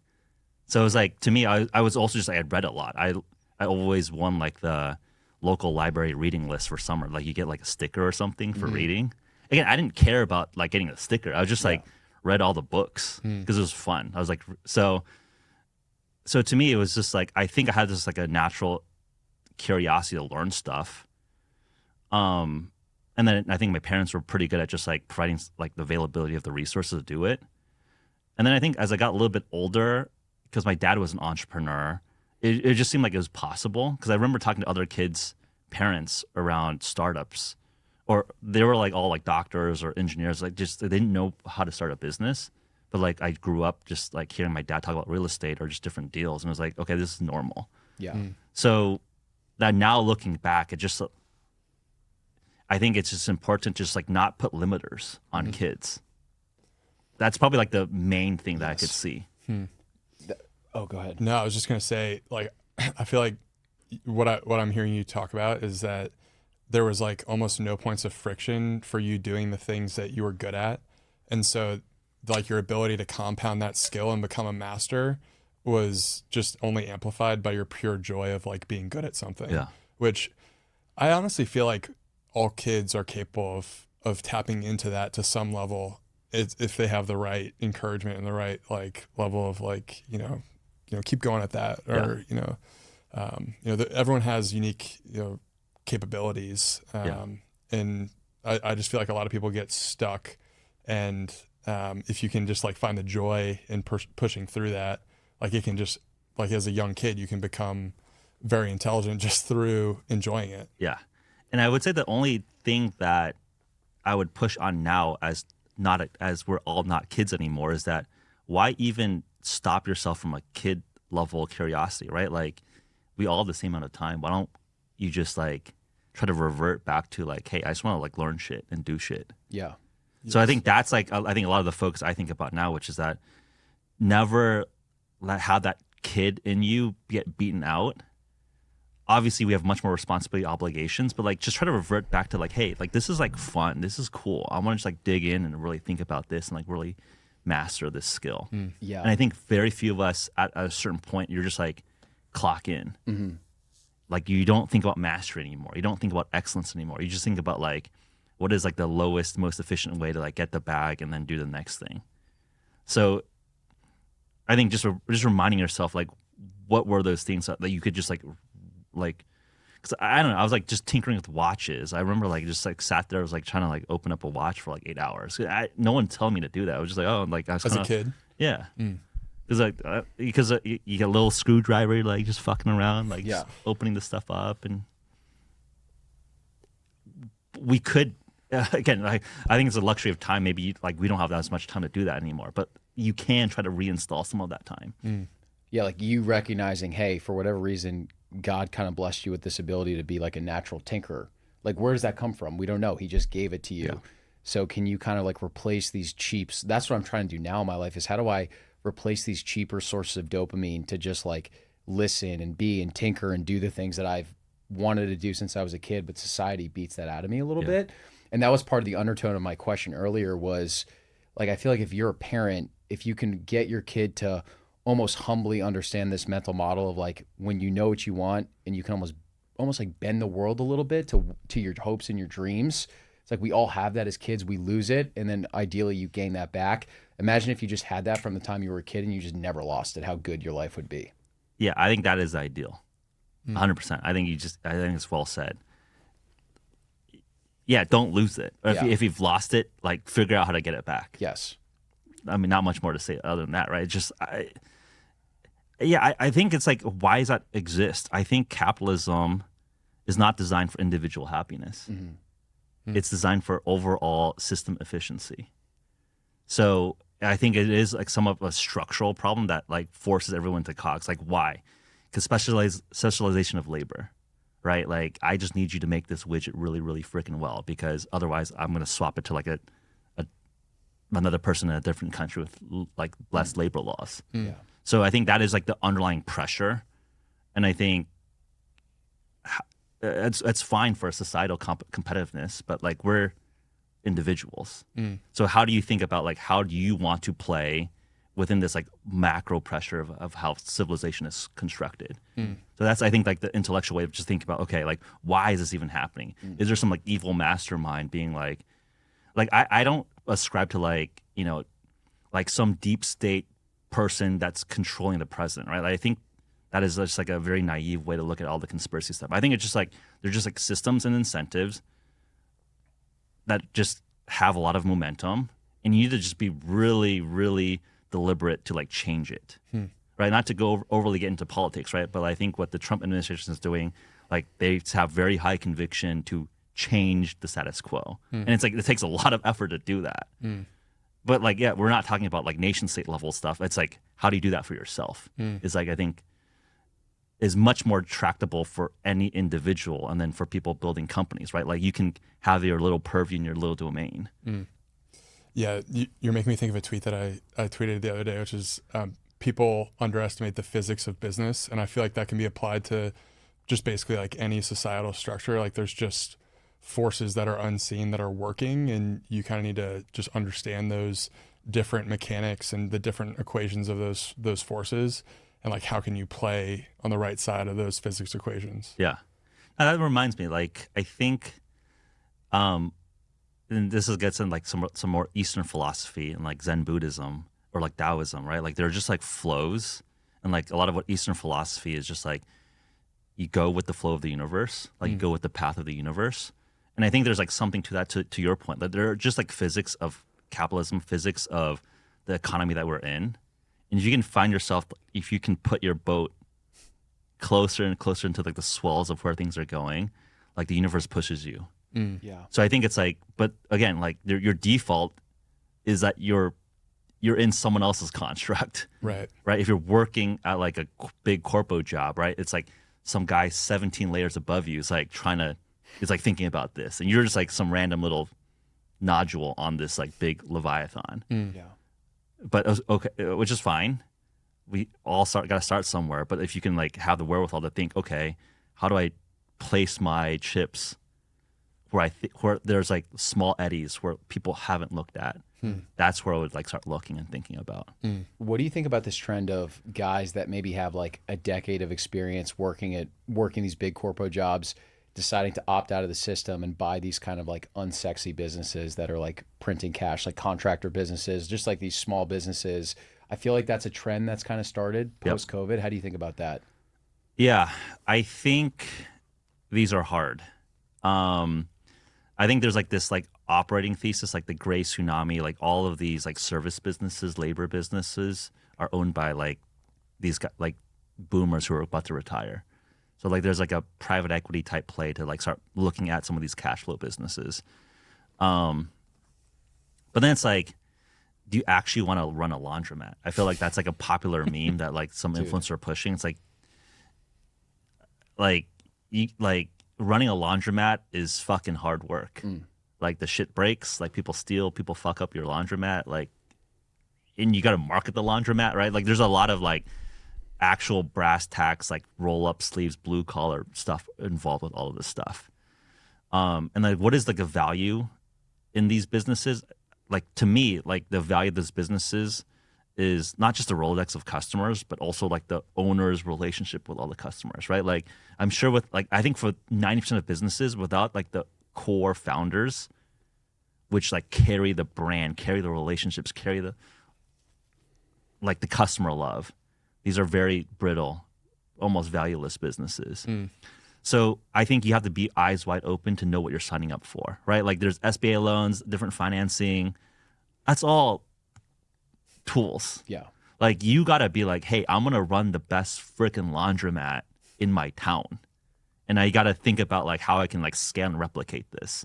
So it was like, to me, I was also just like, I'd read a lot. I always won like the local library reading list for summer. Like you get like a sticker or something for reading. Again, I didn't care about like getting a sticker. I was just like, read all the books because it was fun. I was like, so to me, it was just like, I think I had this like a natural curiosity to learn stuff. And then I think my parents were pretty good at just like providing like the availability of the resources to do it. And then I think as I got a little bit older, because my dad was an entrepreneur, it just seemed like it was possible. Because I remember talking to other kids' parents around startups, or they were like all like doctors or engineers, like just they didn't know how to start a business. But like I grew up just like hearing my dad talk about real estate or just different deals, and I was like, okay, this is normal. Yeah. So that now looking back, it just, I think it's just important to just like not put limiters on kids. That's probably like the main thing that I could see. Oh, go ahead. No, I was just gonna say, like, I feel like what I'm hearing you talk about is that there was like almost no points of friction for you doing the things that you were good at, and so like your ability to compound that skill and become a master was just only amplified by your pure joy of like being good at something. Yeah. Which I honestly feel like all kids are capable of tapping into that to some level if they have the right encouragement and the right like level of like, you know, keep going at that, or, everyone has unique, capabilities. And I just feel like a lot of people get stuck, and if you can just like find the joy in pushing through that, like it can just, like as a young kid, you can become very intelligent just through enjoying it. Yeah. And I would say the only thing that I would push on now, as we're all not kids anymore, is that why even stop yourself from a kid level curiosity, right? Like we all have the same amount of time. Why don't you just like try to revert back to like, hey, I just want to like learn shit and do shit. Yeah. So I think that's like, I think a lot of the focus I think about now, which is that never have that kid in you get beaten out obviously we have much more responsibility, obligations, but like just try to revert back to like, hey, like this is like fun, this is cool. I want to just like dig in and really think about this and like really master this skill. Yeah. And I think very few of us at a certain point, you're just like clock in. Like you don't think about mastery anymore. You don't think about excellence anymore. You just think about like what is like the lowest, most efficient way to like get the bag and then do the next thing. So I think just reminding yourself like what were those things that you could just like because I don't know, I was like just tinkering with watches. I remember like just like sat there, I was like trying to like open up a watch for like 8 hours. No one told me to do that. I was just like, oh, like I was As a kid? Yeah. It's like because you get a little screwdriver, like just fucking around, like just opening the stuff up, and we could again. I think it's a luxury of time. Maybe like we don't have as much time to do that anymore, but you can try to reinstall some of that time. Yeah, like you recognizing, hey, for whatever reason, God kind of blessed you with this ability to be like a natural tinkerer. Like, where does that come from? We don't know. He just gave it to you. Yeah. So can you kind of like replace these cheaps? That's what I'm trying to do now in my life is how do I replace these cheaper sources of dopamine to just like listen and be and tinker and do the things that I've wanted to do since I was a kid, but society beats that out of me a little bit. And that was part of the undertone of my question earlier was like, I feel like if you're a parent, if you can get your kid to almost humbly understand this mental model of like when you know what you want and you can almost like bend the world a little bit to your hopes and your dreams. It's like we all have that as kids. We lose it, and then ideally you gain that back. Imagine if you just had that from the time you were a kid and you just never lost it, how good your life would be. Yeah, I think that is ideal. 100%. I think it's well said. Yeah, don't lose it. If you've lost it, like figure out how to get it back. Yes. I mean, not much more to say other than that, right? I think it's like, why does that exist? I think capitalism is not designed for individual happiness. It's designed for overall system efficiency. So I think it is like some of a structural problem that like forces everyone to cogs. Like why? Because specialization of labor, right? Like I just need you to make this widget really, really freaking well because otherwise I'm going to swap it to like another person in a different country with like less labor laws. Yeah. So I think that is like the underlying pressure, and I think it's fine for societal competitiveness, but like we're individuals. So how do you think about like how do you want to play within this like macro pressure of how civilization is constructed? So that's I think like the intellectual way of just thinking about okay, like why is this even happening? Is there some like evil mastermind being like I don't ascribe to like like some deep state person that's controlling the president, right? Like, I think that is just like a very naive way to look at all the conspiracy stuff. I think it's just like they're just like systems and incentives that just have a lot of momentum, and you need to just be really, really deliberate to like change it, right? Not to go overly get into politics, right? But I think what the Trump administration is doing, like they have very high conviction to change the status quo, and it's like it takes a lot of effort to do that. But like, yeah, we're not talking about like nation state level stuff. It's like, how do you do that for yourself? Is like, I think is much more tractable for any individual and then for people building companies, right? Like you can have your little purview in your little domain. Yeah. You're making me think of a tweet that I tweeted the other day, which is people underestimate the physics of business. And I feel like that can be applied to just basically like any societal structure. Like there's just forces that are unseen that are working, and you kind of need to just understand those different mechanics and the different equations of those forces, and like how can you play on the right side of those physics equations. Yeah. Now, that reminds me, like I think and this gets in like some more Eastern philosophy and like Zen Buddhism or like Taoism, right? Like they're just like flows, and like a lot of what Eastern philosophy is just like you go with the flow of the universe, like you go with the path of the universe. And I think there's like something to that, to your point, that there are just like physics of capitalism, physics of the economy that we're in. And if you can find yourself, if you can put your boat closer and closer into like the swells of where things are going, like the universe pushes you. Yeah. So I think it's like, but again, like your default is that you're in someone else's construct. Right. Right. If you're working at like a big corpo job, right? It's like some guy 17 layers above you is like is like thinking about this, and you're just like some random little nodule on this like big leviathan. Yeah. But okay, which is fine. We all got to start somewhere. But if you can like have the wherewithal to think, okay, how do I place my chips where where there's like small eddies where people haven't looked at. That's where I would like start looking and thinking about. What do you think about this trend of guys that maybe have like a decade of experience working these big corpo jobs, deciding to opt out of the system and buy these kind of like unsexy businesses that are like printing cash, like contractor businesses, just like these small businesses? I feel like that's a trend that's kind of started post-COVID. How do you think about that? Yeah, I think these are hard. I think there's like this like operating thesis, like the gray tsunami, like all of these like service businesses, labor businesses are owned by like these like boomers who are about to retire. So like there's like a private equity type play to like start looking at some of these cash flow businesses. But then it's like, do you actually want to run a laundromat? I feel like that's like a popular meme that like some influencer are pushing. It's like running a laundromat is fucking hard work. Like the shit breaks, like people steal, people fuck up your laundromat, like, and you got to market the laundromat, right? Like there's a lot of like actual brass tacks, like roll up sleeves, blue collar stuff involved with all of this stuff. And like, what is like a value in these businesses? Like to me, like the value of these businesses is not just the Rolodex of customers, but also like the owner's relationship with all the customers, right? Like I'm sure with like, I think for 90% of businesses, without like the core founders, which like carry the brand, carry the relationships, carry the like the customer love, these are very brittle, almost valueless businesses. So I think you have to be eyes wide open to know what you're signing up for, right? Like there's SBA loans, different financing. That's all tools. Yeah. Like you got to be like, hey, I'm going to run the best freaking laundromat in my town. And I got to think about like how I can like scale and replicate this.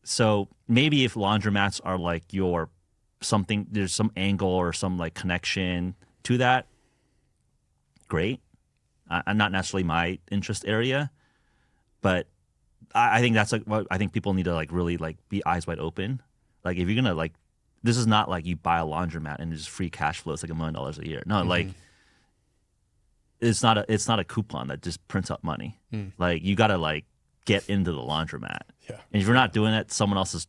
So maybe if laundromats are like your something, there's some angle or some like connection to that, great. Not necessarily my interest area, but I think that's like what I think people need to like really like be eyes wide open. Like if you're gonna like, this is not like you buy a laundromat and just free cash flow. It's like $1 million a year. No, like it's not a coupon that just prints out money. Like you gotta like get into the laundromat. Yeah. And if you're not doing it, someone else is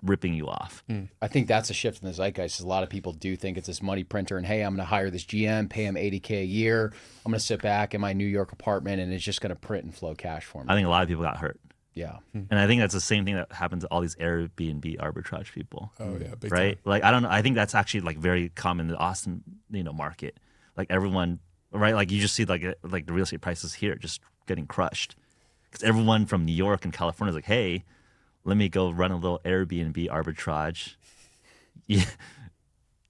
ripping you off. I think that's a shift in the zeitgeist. A lot of people do think it's this money printer and hey, I'm going to hire this GM, pay him $80K a year. I'm going to sit back in my New York apartment and it's just going to print and flow cash for me. I think a lot of people got hurt. Yeah. And I think that's the same thing that happens to all these Airbnb arbitrage people. Oh yeah, big right? time. Like I don't know. I think that's actually like very common in the Austin, market. Like everyone, right? Like you just see like the real estate prices here just getting crushed because everyone from New York and California is like, hey, let me go run a little Airbnb arbitrage. Yeah.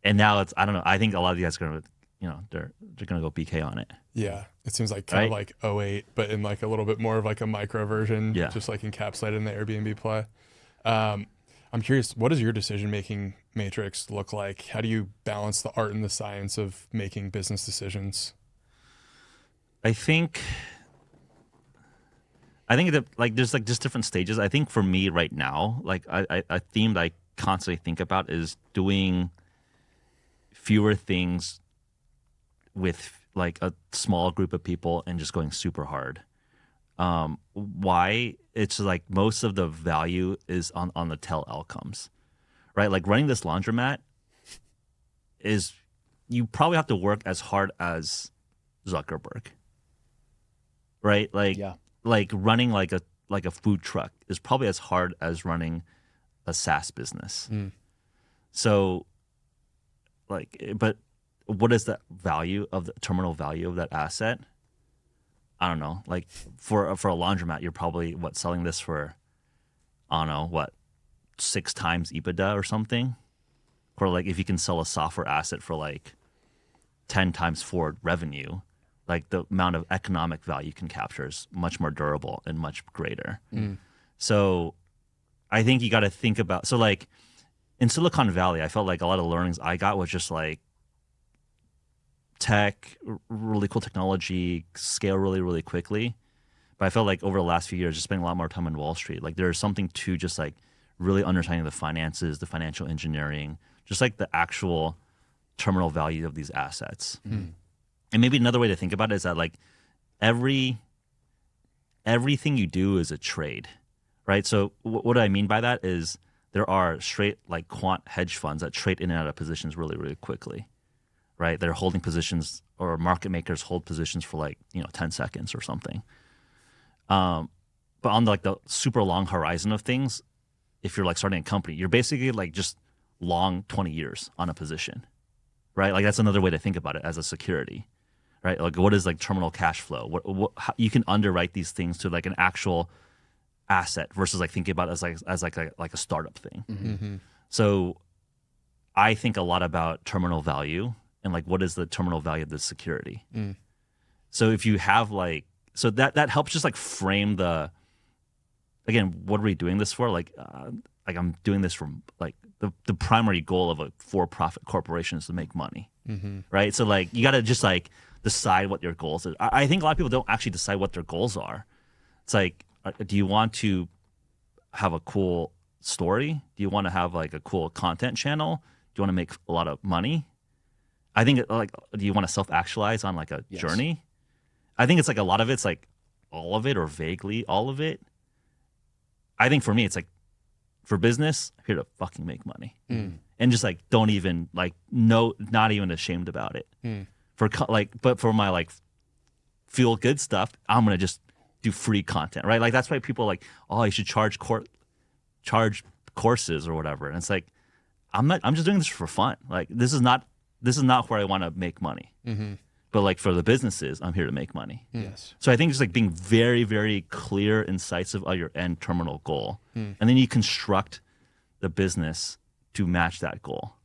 And now it's, I don't know. I think a lot of you guys are going to, they're going to go BK on it. Yeah. It seems like kind of like '08, but in like a little bit more of like a micro version, just like encapsulated in the Airbnb play. I'm curious, what does your decision-making matrix look like? How do you balance the art and the science of making business decisions? I think that like there's like just different stages. I think for me right now, like a theme that I constantly think about is doing fewer things with like a small group of people and just going super hard. Why? It's like most of the value is on the tail outcomes, right? Like running this laundromat is, you probably have to work as hard as Zuckerberg, right? Like running like a food truck is probably as hard as running a SaaS business. So like, but what is the value of the terminal value of that asset? I don't know. Like for a laundromat, you're probably selling this for, I don't know, 6 times EBITDA or something. Or like if you can sell a software asset for like 10 times forward revenue, like the amount of economic value you can capture is much more durable and much greater. So I think you got to think about, so like in Silicon Valley, I felt like a lot of learnings I got was just like tech, really cool technology, scale really, really quickly. But I felt like over the last few years, just spending a lot more time on Wall Street, like there's something to just like really understanding the finances, the financial engineering, just like the actual terminal value of these assets. And maybe another way to think about it is that like every everything you do is a trade, right? So what do I mean by that is there are straight like quant hedge funds that trade in and out of positions really, really quickly, right? They're holding positions, or market makers hold positions for like, 10 seconds or something. But on like the super long horizon of things, if you're like starting a company, you're basically like just long 20 years on a position, right? Like that's another way to think about it as a security, right? Like what is like terminal cash flow? How, you can underwrite these things to like an actual asset versus like thinking about it as like a startup thing. Mm-hmm. So I think a lot about terminal value and like what is the terminal value of this security. So if you have like, so that helps just like frame the, again, what are we doing this for? Like I'm doing this for like the primary goal of a for-profit corporation is to make money, right? So like you got to just like decide what your goals are. I think a lot of people don't actually decide what their goals are. It's like, do you want to have a cool story? Do you want to have like a cool content channel? Do you want to make a lot of money? I think like, do you want to self-actualize on like a journey? I think it's like a lot of it's like all of it or vaguely all of it. I think for me, it's like for business, I'm here to fucking make money. And just like, don't even like, no, not even ashamed about it. But for my like feel good stuff, I'm going to just do free content, right? Like that's why people are like, oh, you should charge courses or whatever. And it's like, I'm just doing this for fun. Like this is not where I want to make money. But like for the businesses, I'm here to make money. Yes. So I think just like being very, very clear, incisive of your end terminal goal. And then you construct the business to match that goal.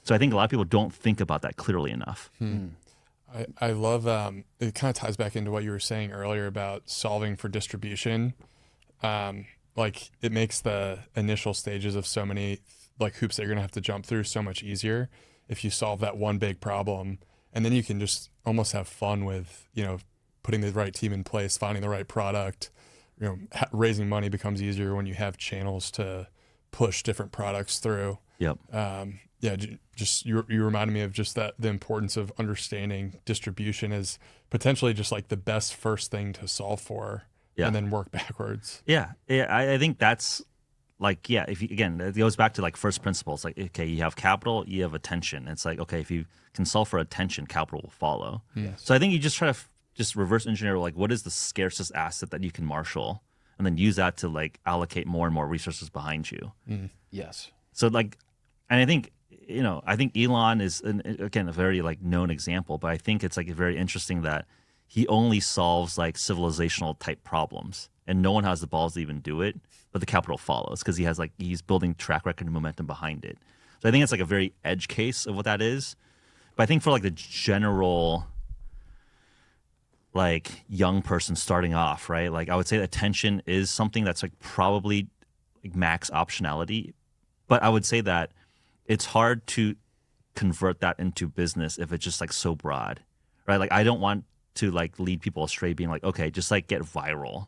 So I think a lot of people don't think about that clearly enough. I love, it kind of ties back into what you were saying earlier about solving for distribution. Like it makes the initial stages of so many like hoops that you're going to have to jump through so much easier if you solve that one big problem. And then you can just almost have fun with, putting the right team in place, finding the right product. Raising money becomes easier when you have channels to push different products through. Yep. Just you reminded me of just that the importance of understanding distribution is potentially just like the best first thing to solve for, and then work backwards. Yeah. I think that's like, if you, again, it goes back to like first principles. Like, okay, you have capital, you have attention. It's like, okay, if you can solve for attention, capital will follow. Yes. So I think you just try to just reverse engineer, like what is the scarcest asset that you can marshal, and then use that to like allocate more and more resources behind you. Yes. So like, and I think, I think Elon is again a very like known example, but I think it's like very interesting that he only solves like civilizational type problems, and no one has the balls to even do it, but the capital follows because he's building track record and momentum behind it. So I think it's like a very edge case of what that is. But I think for like the general like young person starting off, right? Like I would say attention is something that's like probably like max optionality, but I would say that it's hard to convert that into business if it's just like so broad, right? Like I don't want to like lead people astray being like, okay, just like get viral.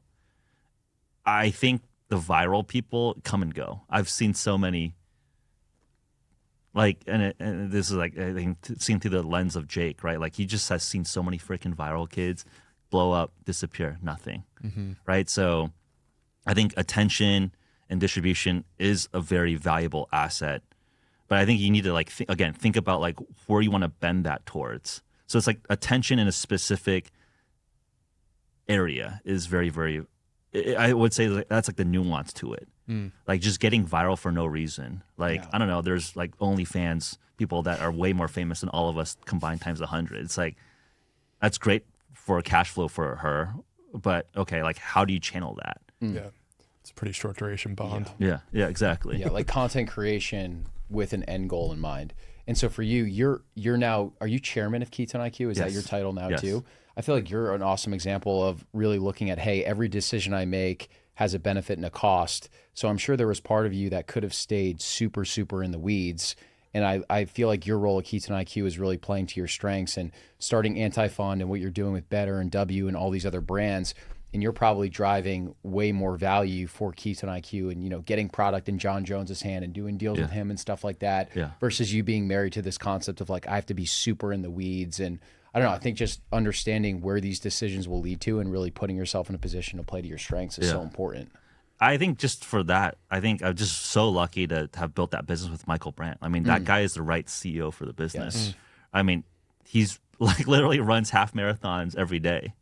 I think the viral people come and go. I've seen so many like, and this is like, I think seen through the lens of Jake, right? Like he just has seen so many freaking viral kids blow up, disappear, nothing, right? So I think attention and distribution is a very valuable asset, but I think you need to like, think about like where you want to bend that towards. So it's like attention in a specific area is very, very, I would say that's like the nuance to it. Like just getting viral for no reason. Like, I don't know, there's like OnlyFans people that are way more famous than all of us combined times 100. It's like, that's great for cash flow for her, but okay, like how do you channel that? Yeah. It's a pretty short duration bond. Yeah, exactly. Yeah, like content creation with an end goal in mind. And so for you, you're now, are you chairman of Ketone-IQ? Is that your title now too? I feel like you're an awesome example of really looking at, hey, every decision I make has a benefit and a cost. So I'm sure there was part of you that could have stayed super, super in the weeds. And I feel like your role at Ketone-IQ is really playing to your strengths and starting Anti-Fund and what you're doing with Better and W and all these other brands. And you're probably driving way more value for Ketone-IQ and, getting product in John Jones's hand and doing deals with him and stuff like that versus you being married to this concept of like, I have to be super in the weeds. And I don't know. I think just understanding where these decisions will lead to and really putting yourself in a position to play to your strengths is so important. I think just for that, I think I'm just so lucky to have built that business with Michael Brandt. I mean, that guy is the right CEO for the business. I mean, he's like literally runs half marathons every day,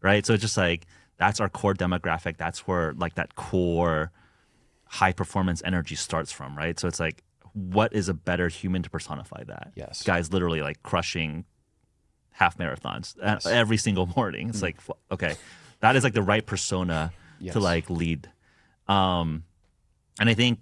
right? So it's just like, that's our core demographic. That's where like that core high performance energy starts from, right? So it's like, what is a better human to personify that? Yes. Guy's literally like crushing half marathons every single morning. It's like, okay, that is like the right persona to like lead. And I think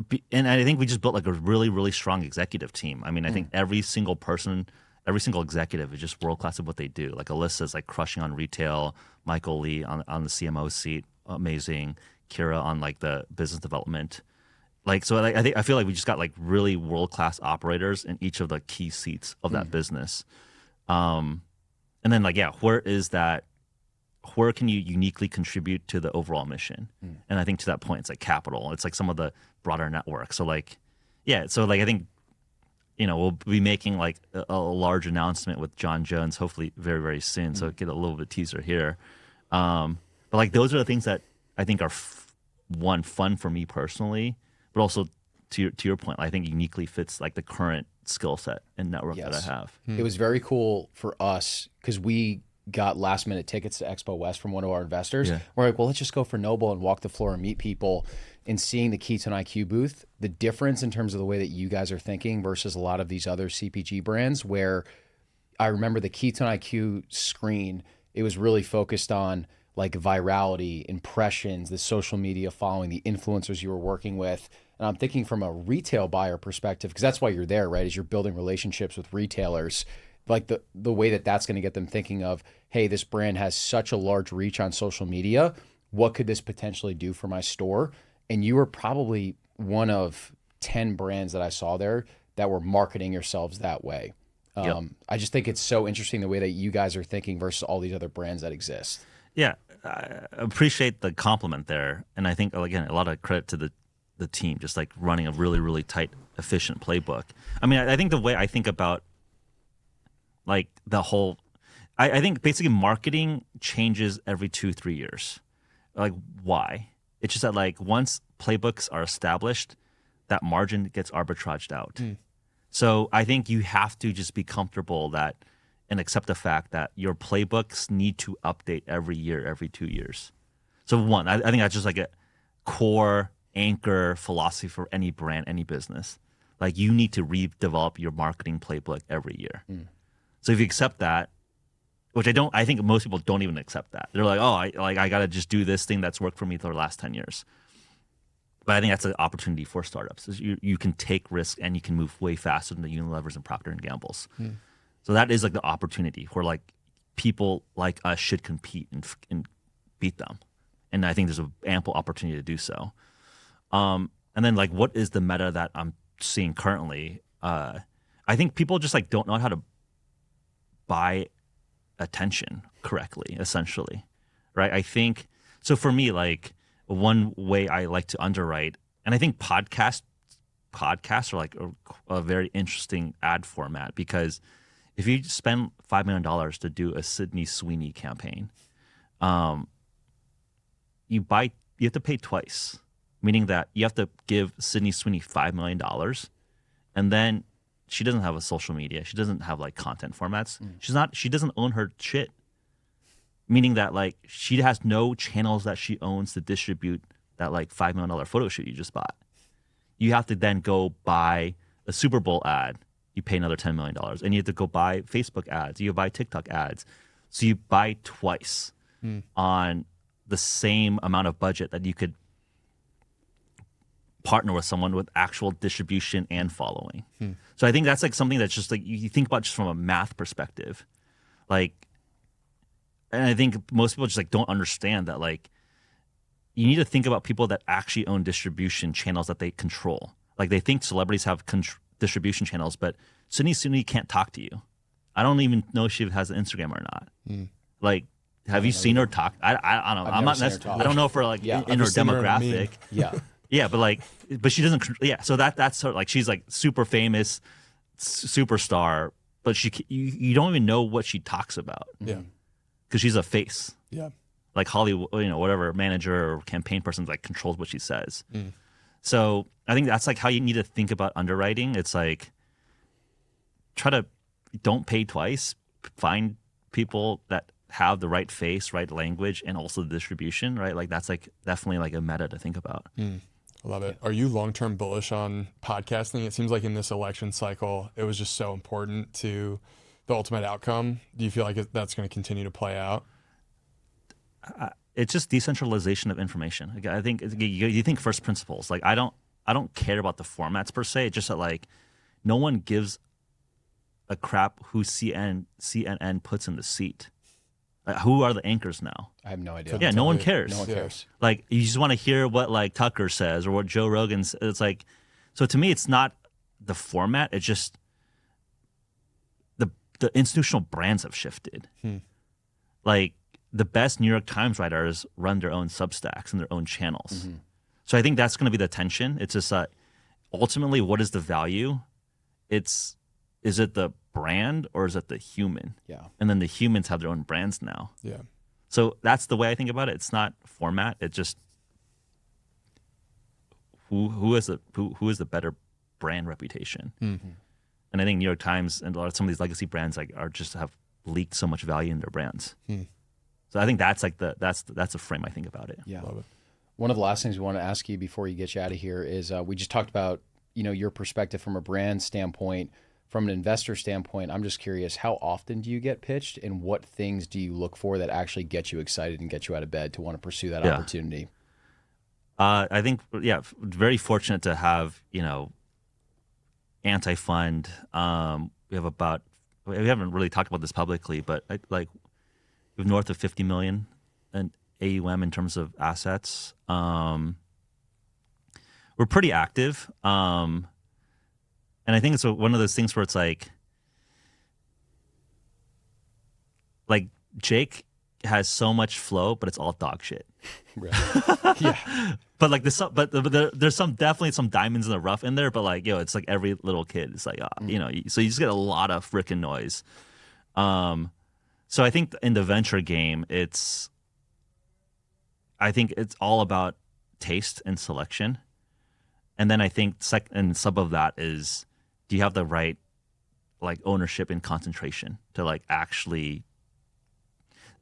we just built like a really, really strong executive team. I mean, I think every single person, every single executive is just world class at what they do. Like Alyssa's like crushing on retail, Michael Lee on the CMO seat, amazing. Kira on like the business development. Like, so I feel like we just got like really world class operators in each of the key seats of that business. And then like, where can you uniquely contribute to the overall mission? And I think to that point, it's like capital. It's like some of the broader network. So like, so like I think, we'll be making like a large announcement with John Jones, hopefully very, very soon. So get a little bit teaser here. But like those are the things that I think are fun for me personally, but also to your point, I think uniquely fits like the current skill set and network that I have. It was very cool for us because we got last minute tickets to Expo West from one of our investors. We're like, well, let's just go for Noble and walk the floor and meet people. And seeing the Ketone-IQ booth, the difference in terms of the way that you guys are thinking versus a lot of these other CPG brands, where I remember the Ketone-IQ screen, it was really focused on like virality, impressions, the social media following, the influencers you were working with. And I'm thinking from a retail buyer perspective, because that's why you're there, right? Is you're building relationships with retailers. Like the way that that's going to get them thinking of, hey, this brand has such a large reach on social media. What could this potentially do for my store? And you were probably one of 10 brands that I saw there that were marketing yourselves that way. I just think it's so interesting the way that you guys are thinking versus all these other brands that exist. Yeah, I appreciate the compliment there. And I think, again, a lot of credit to the team, just like running a really, really tight, efficient playbook. I mean, I think the way I think about like the whole, I think basically marketing changes every 2-3 years. Like, why? It's just that like once playbooks are established, that margin gets arbitraged out. So I think you have to just be comfortable that and accept the fact that your playbooks need to update every year, every 2 years. So one, I think that's just like a core anchor philosophy for any brand, any business. Like you need to redevelop your marketing playbook every year. So if you accept that, which I think most people don't even accept that. They're like, oh, I got to just do this thing that's worked for me for the last 10 years. But I think that's an opportunity for startups. Is you can take risk and you can move way faster than the Unilevers and Procter & Gambles. So that is like the opportunity where like people like us should compete and beat them. And I think there's an ample opportunity to do so. And then like, what is the meta that I'm seeing currently? I think people just like don't know how to buy attention correctly, essentially, right? I think, so for me, like one way I like to underwrite, and I think podcasts are like a very interesting ad format because if you spend $5 million to do a Sydney Sweeney campaign, you have to pay twice, meaning that you have to give Sydney Sweeney $5 million, and then she doesn't have a social media. She doesn't have like content formats. She doesn't own her shit, meaning that like she has no channels that she owns to distribute that like $5 million photo shoot you just bought. You have to then go buy a Super Bowl ad. You pay another $10 million, and you have to go buy Facebook ads. You buy TikTok ads. So you buy twice on the same amount of budget that you could partner with someone with actual distribution and following. So I think that's like something that's just like you think about just from a math perspective. Like, and I think most people just like don't understand that like you need to think about people that actually own distribution channels that they control. Like they think celebrities have distribution channels, but Sydney Sweeney can't talk to you. I don't even know if she has an Instagram or not. Like, have you seen her talk? I don't know. I don't know if we're like in her demographic. Yeah, but she doesn't. Yeah, so that's her. Like she's like super famous, superstar, but you don't even know what she talks about. Yeah. Because she's a face. Yeah. Like Hollywood, whatever manager or campaign person like controls what she says. So I think that's like how you need to think about underwriting. It's like don't pay twice. Find people that have the right face, right language, and also the distribution, right? Like that's like definitely like a meta to think about. I love it. Are you long-term bullish on podcasting? It seems like in this election cycle, it was just so important to the ultimate outcome. Do you feel like that's going to continue to play out? It's just decentralization of information. Like, I think you think first principles. Like I don't care about the formats per se. It's just that like no one gives a crap who CNN puts in the seat. Like, who are the anchors now? I have no idea. Yeah, no one cares. No one cares. Like you just want to hear what like Tucker says or what Joe Rogan says. It's like, so to me, it's not the format. It's just the institutional brands have shifted. Like the best New York Times writers run their own Substacks and their own channels. So I think that's going to be the tension. It's just ultimately, what is the value? Is it the brand or is it the human? Yeah. And then the humans have their own brands now. Yeah. So that's the way I think about it. It's not format. It's just who is the better brand reputation. And I think New York Times and some of these legacy brands like are just have leaked so much value in their brands. So I think that's like that's the frame I think about it. Yeah. Love it. One of the last things we want to ask you before you get you out of here is we just talked about your perspective from a brand standpoint. From an investor standpoint, I'm just curious, how often do you get pitched and what things do you look for that actually get you excited and get you out of bed to want to pursue that opportunity? I think, very fortunate to have, anti-fund. We haven't really talked about this publicly, but we have north of 50 million in AUM in terms of assets. We're pretty active. And I think it's one of those things where it's like Jake has so much flow, but it's all dog shit. Really? Yeah. But like there's definitely some diamonds in the rough in there. But like it's like every little kid. It's like so you just get a lot of freaking noise. So I think in the venture game, I think it's all about taste and selection, and then I think and sub of that is, do you have the right like ownership and concentration to like actually?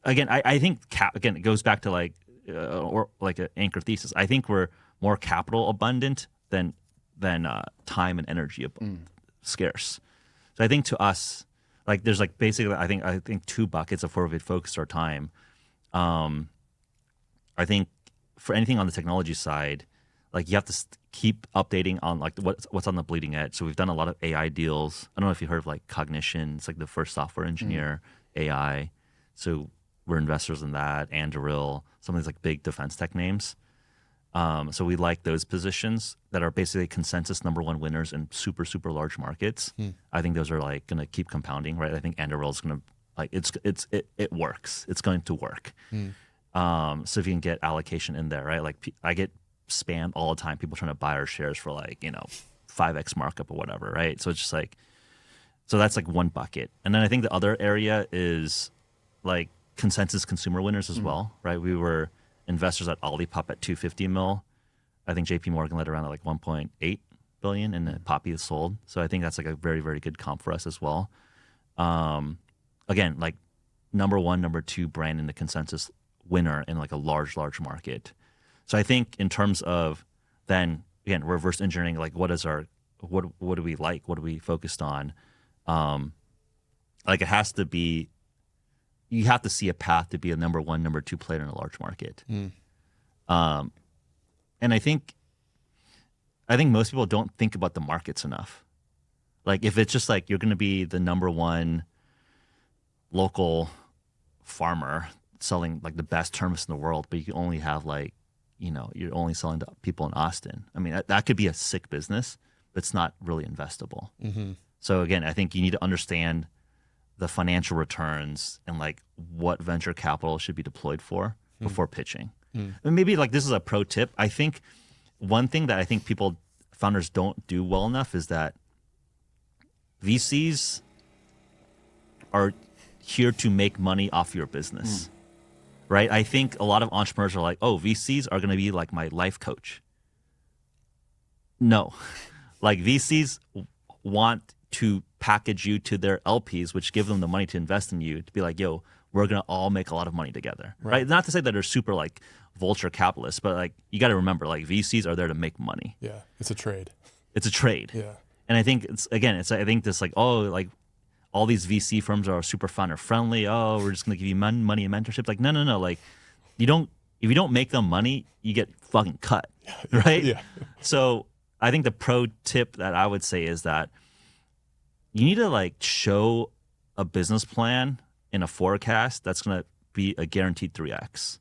Again, I think it goes back to like or like an anchor thesis. I think we're more capital abundant than time and energy scarce. So I think to us, like there's like basically I think two buckets of where we focus our time. I think for anything on the technology side, like you have to keep updating on like what's on the bleeding edge. So we've done a lot of AI deals. I don't know if you heard of like Cognition. It's like the first software engineer AI. So we're investors in that. Anduril, some of these like big defense tech names. So we like those positions that are basically consensus number one winners in super, super large markets. I think those are like going to keep compounding, right? I think Anduril is going to like, it works. It's going to work. So if you can get allocation in there, right? Like I get spammed all the time. People trying to buy our shares for like, 5x markup or whatever, right? So it's just like, so that's like one bucket. And then I think the other area is like consensus consumer winners as well, right? We were investors at Olipop at 250 mil. I think JP Morgan led around at like 1.8 billion and then Poppy is sold. So I think that's like a very, very good comp for us as well. Again, like number one, number two brand in the consensus winner in like a large market. So I think in terms of then again reverse engineering, like what do we like, what are we focused on? Like it has to be, you have to see a path to be a number one, number two player in a large market. And I think most people don't think about the markets enough. Like if it's just like you're going to be the number one local farmer selling like the best termites in the world, but you only have like, you're only selling to people in Austin. I mean, that could be a sick business, but it's not really investable. So again, I think you need to understand the financial returns and like what venture capital should be deployed for before pitching. And maybe like this is a pro tip. I think one thing that I think founders don't do well enough is that VCs are here to make money off your business, right? I think a lot of entrepreneurs are like, oh, VCs are going to be like my life coach. No, like VCs want to package you to their LPs, which give them the money to invest in you, to be like, yo, we're going to all make a lot of money together, right? Not to say that they're super like vulture capitalists, but like you got to remember, like VCs are there to make money. Yeah, it's a trade. It's a trade. Yeah. And I think I think this like, oh, like all these VC firms are super founder friendly. Oh, we're just going to give you money and mentorship. Like, no. Like if you don't make them money, you get fucking cut, right? Yeah. So I think the pro tip that I would say is that you need to like show a business plan in a forecast that's going to be a guaranteed 3x.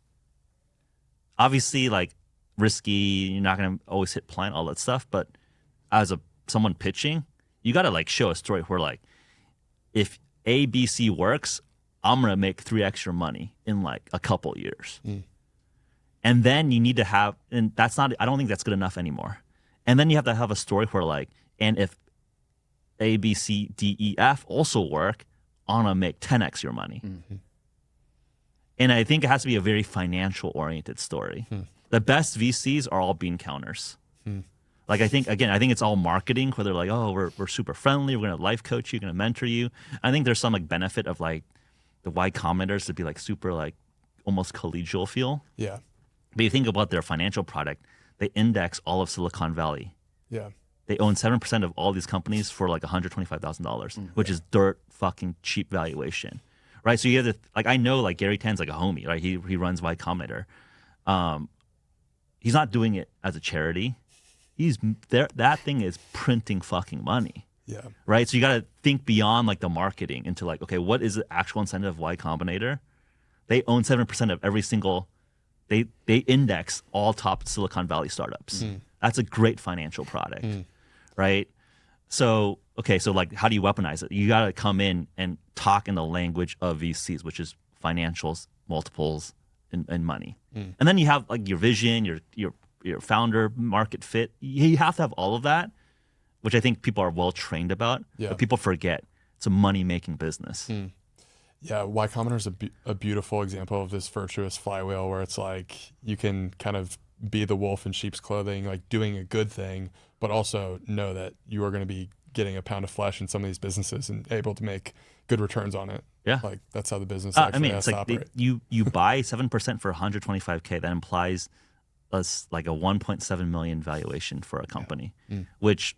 Obviously, like risky, you're not going to always hit plan, all that stuff. But as someone pitching, you got to like show a story where like, if A, B, C works, I'm going to make 3x your money in like a couple years. And then you need to have, and that's not, I don't think that's good enough anymore. And then you have to have a story where like, and if A, B, C, D, E, F also work, I'm gonna make 10x your money. And I think it has to be a very financial oriented story. The best VCs are all bean counters. Like I think it's all marketing where they're like, oh, we're super friendly, we're gonna life coach you, gonna mentor you. I think there's some like benefit of like the Y Combinators to be like super like almost collegial feel. Yeah. But you think about their financial product, they index all of Silicon Valley. Yeah. They own 7% of all these companies for like $125,000, which is dirt fucking cheap valuation, right? So you have to, like, I know like Gary Tan's like a homie, right? He runs Y Combinator. He's not doing it as a charity. He's there. That thing is printing fucking money. Yeah. Right. So you got to think beyond like the marketing into like, okay, what is the actual incentive of Y Combinator? They own 7% of every single. They index all top Silicon Valley startups. That's a great financial product, right? So okay, so like, how do you weaponize it? You got to come in and talk in the language of VCs, which is financials, multiples, and money. And then you have like your vision, your founder, market fit. You have to have all of that, which I think people are well trained about. Yeah. But people forget it's a money making business. Yeah, Y Combinator is a beautiful example of this virtuous flywheel where it's like you can kind of be the wolf in sheep's clothing, like doing a good thing, but also know that you are going to be getting a pound of flesh in some of these businesses and able to make good returns on it. Yeah, like that's how the business actually has to operate. You buy 7% for 125K. That implies like a 1.7 million valuation for a company, which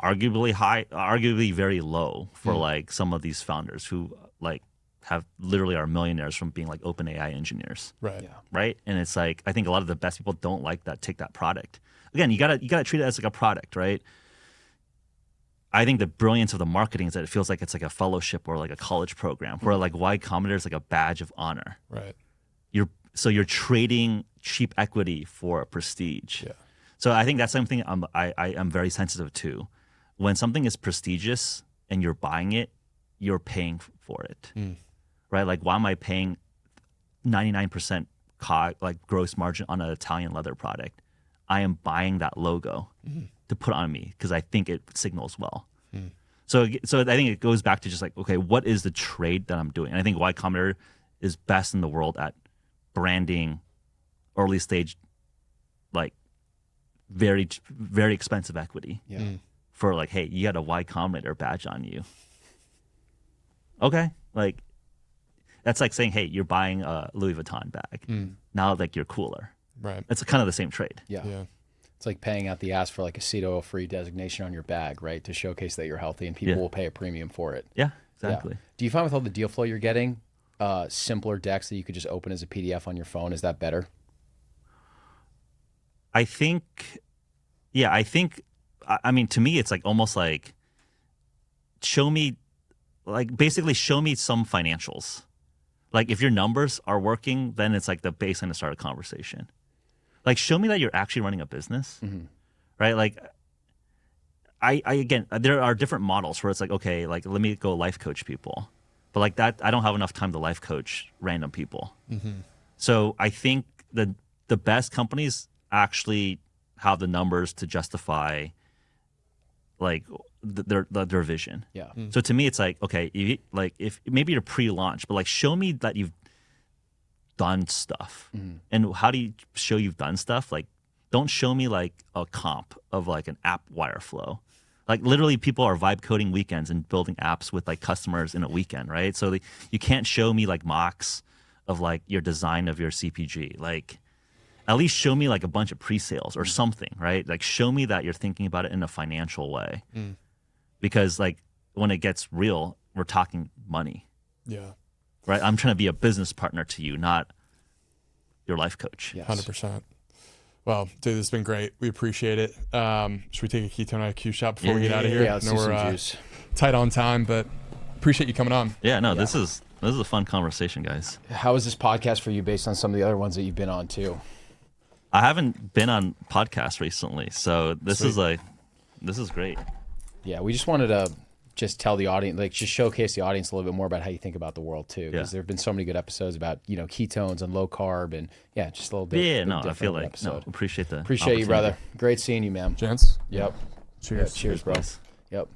arguably very low for like some of these founders who like have literally are millionaires from being like OpenAI engineers. Right. Yeah. Right. And it's like, I think a lot of the best people don't like that, take that product. Again, you gotta treat it as like a product, right? I think the brilliance of the marketing is that it feels like it's like a fellowship or like a college program where like Y Combinator is like a badge of honor. Right. You're trading cheap equity for prestige. Yeah. So I think that's something I am very sensitive to. When something is prestigious and you're buying it, you're paying for it, right? Like, why am I paying 99% like gross margin on an Italian leather product? I am buying that logo to put on me because I think it signals well. So I think it goes back to just like, okay, what is the trade that I'm doing? And I think Y Combinator is best in the world at branding early stage, like very, very expensive equity. Yeah. For like, hey, you got a Y Combinator badge on you. Okay, like that's like saying, hey, you're buying a Louis Vuitton bag. Now, like you're cooler. Right. It's kind of the same trade. Yeah. Yeah. It's like paying out the ass for like a seed oil free designation on your bag, right? To showcase that you're healthy and people will pay a premium for it. Yeah, exactly. Yeah. Do you find with all the deal flow you're getting, simpler decks that you could just open as a PDF on your phone, is that better? I think, I mean, to me, it's like almost like basically show me some financials. Like if your numbers are working, then it's like the baseline to start a conversation. Like show me that you're actually running a business, right? Like I again, there are different models where it's like, okay, like let me go life coach people. But like that, I don't have enough time to life coach random people. So I think the best companies actually have the numbers to justify like their vision. Yeah. So to me, it's like, okay, if maybe you're pre-launch, but like show me that you've done stuff. And how do you show you've done stuff? Like, don't show me like a comp of like an app wire flow. Like literally people are vibe coding weekends and building apps with like customers in a weekend, right? So you can't show me like mocks of like your design of your CPG. Like at least show me like a bunch of pre-sales or something, right? Like show me that you're thinking about it in a financial way. Because like when it gets real, we're talking money. Yeah. Right? I'm trying to be a business partner to you, not your life coach. Yes. 100%. Well, dude, this has been great. We appreciate it. Should we take a Ketone-IQ shot before we get out of here? Yeah, let's do some juice. Tight on time, but appreciate you coming on. Yeah, no, this is a fun conversation, guys. How is this podcast for you based on some of the other ones that you've been on too? I haven't been on podcasts recently, so this is great. Yeah, we just wanted to just tell the audience, like just showcase the audience a little bit more about how you think about the world too. Because there have been so many good episodes about, ketones and low carb and just a little bit. Yeah, no, I feel like episode. appreciate you, brother. Great seeing you, man. Gents? Yep. Cheers. Cheers, bro. Guys. Yep.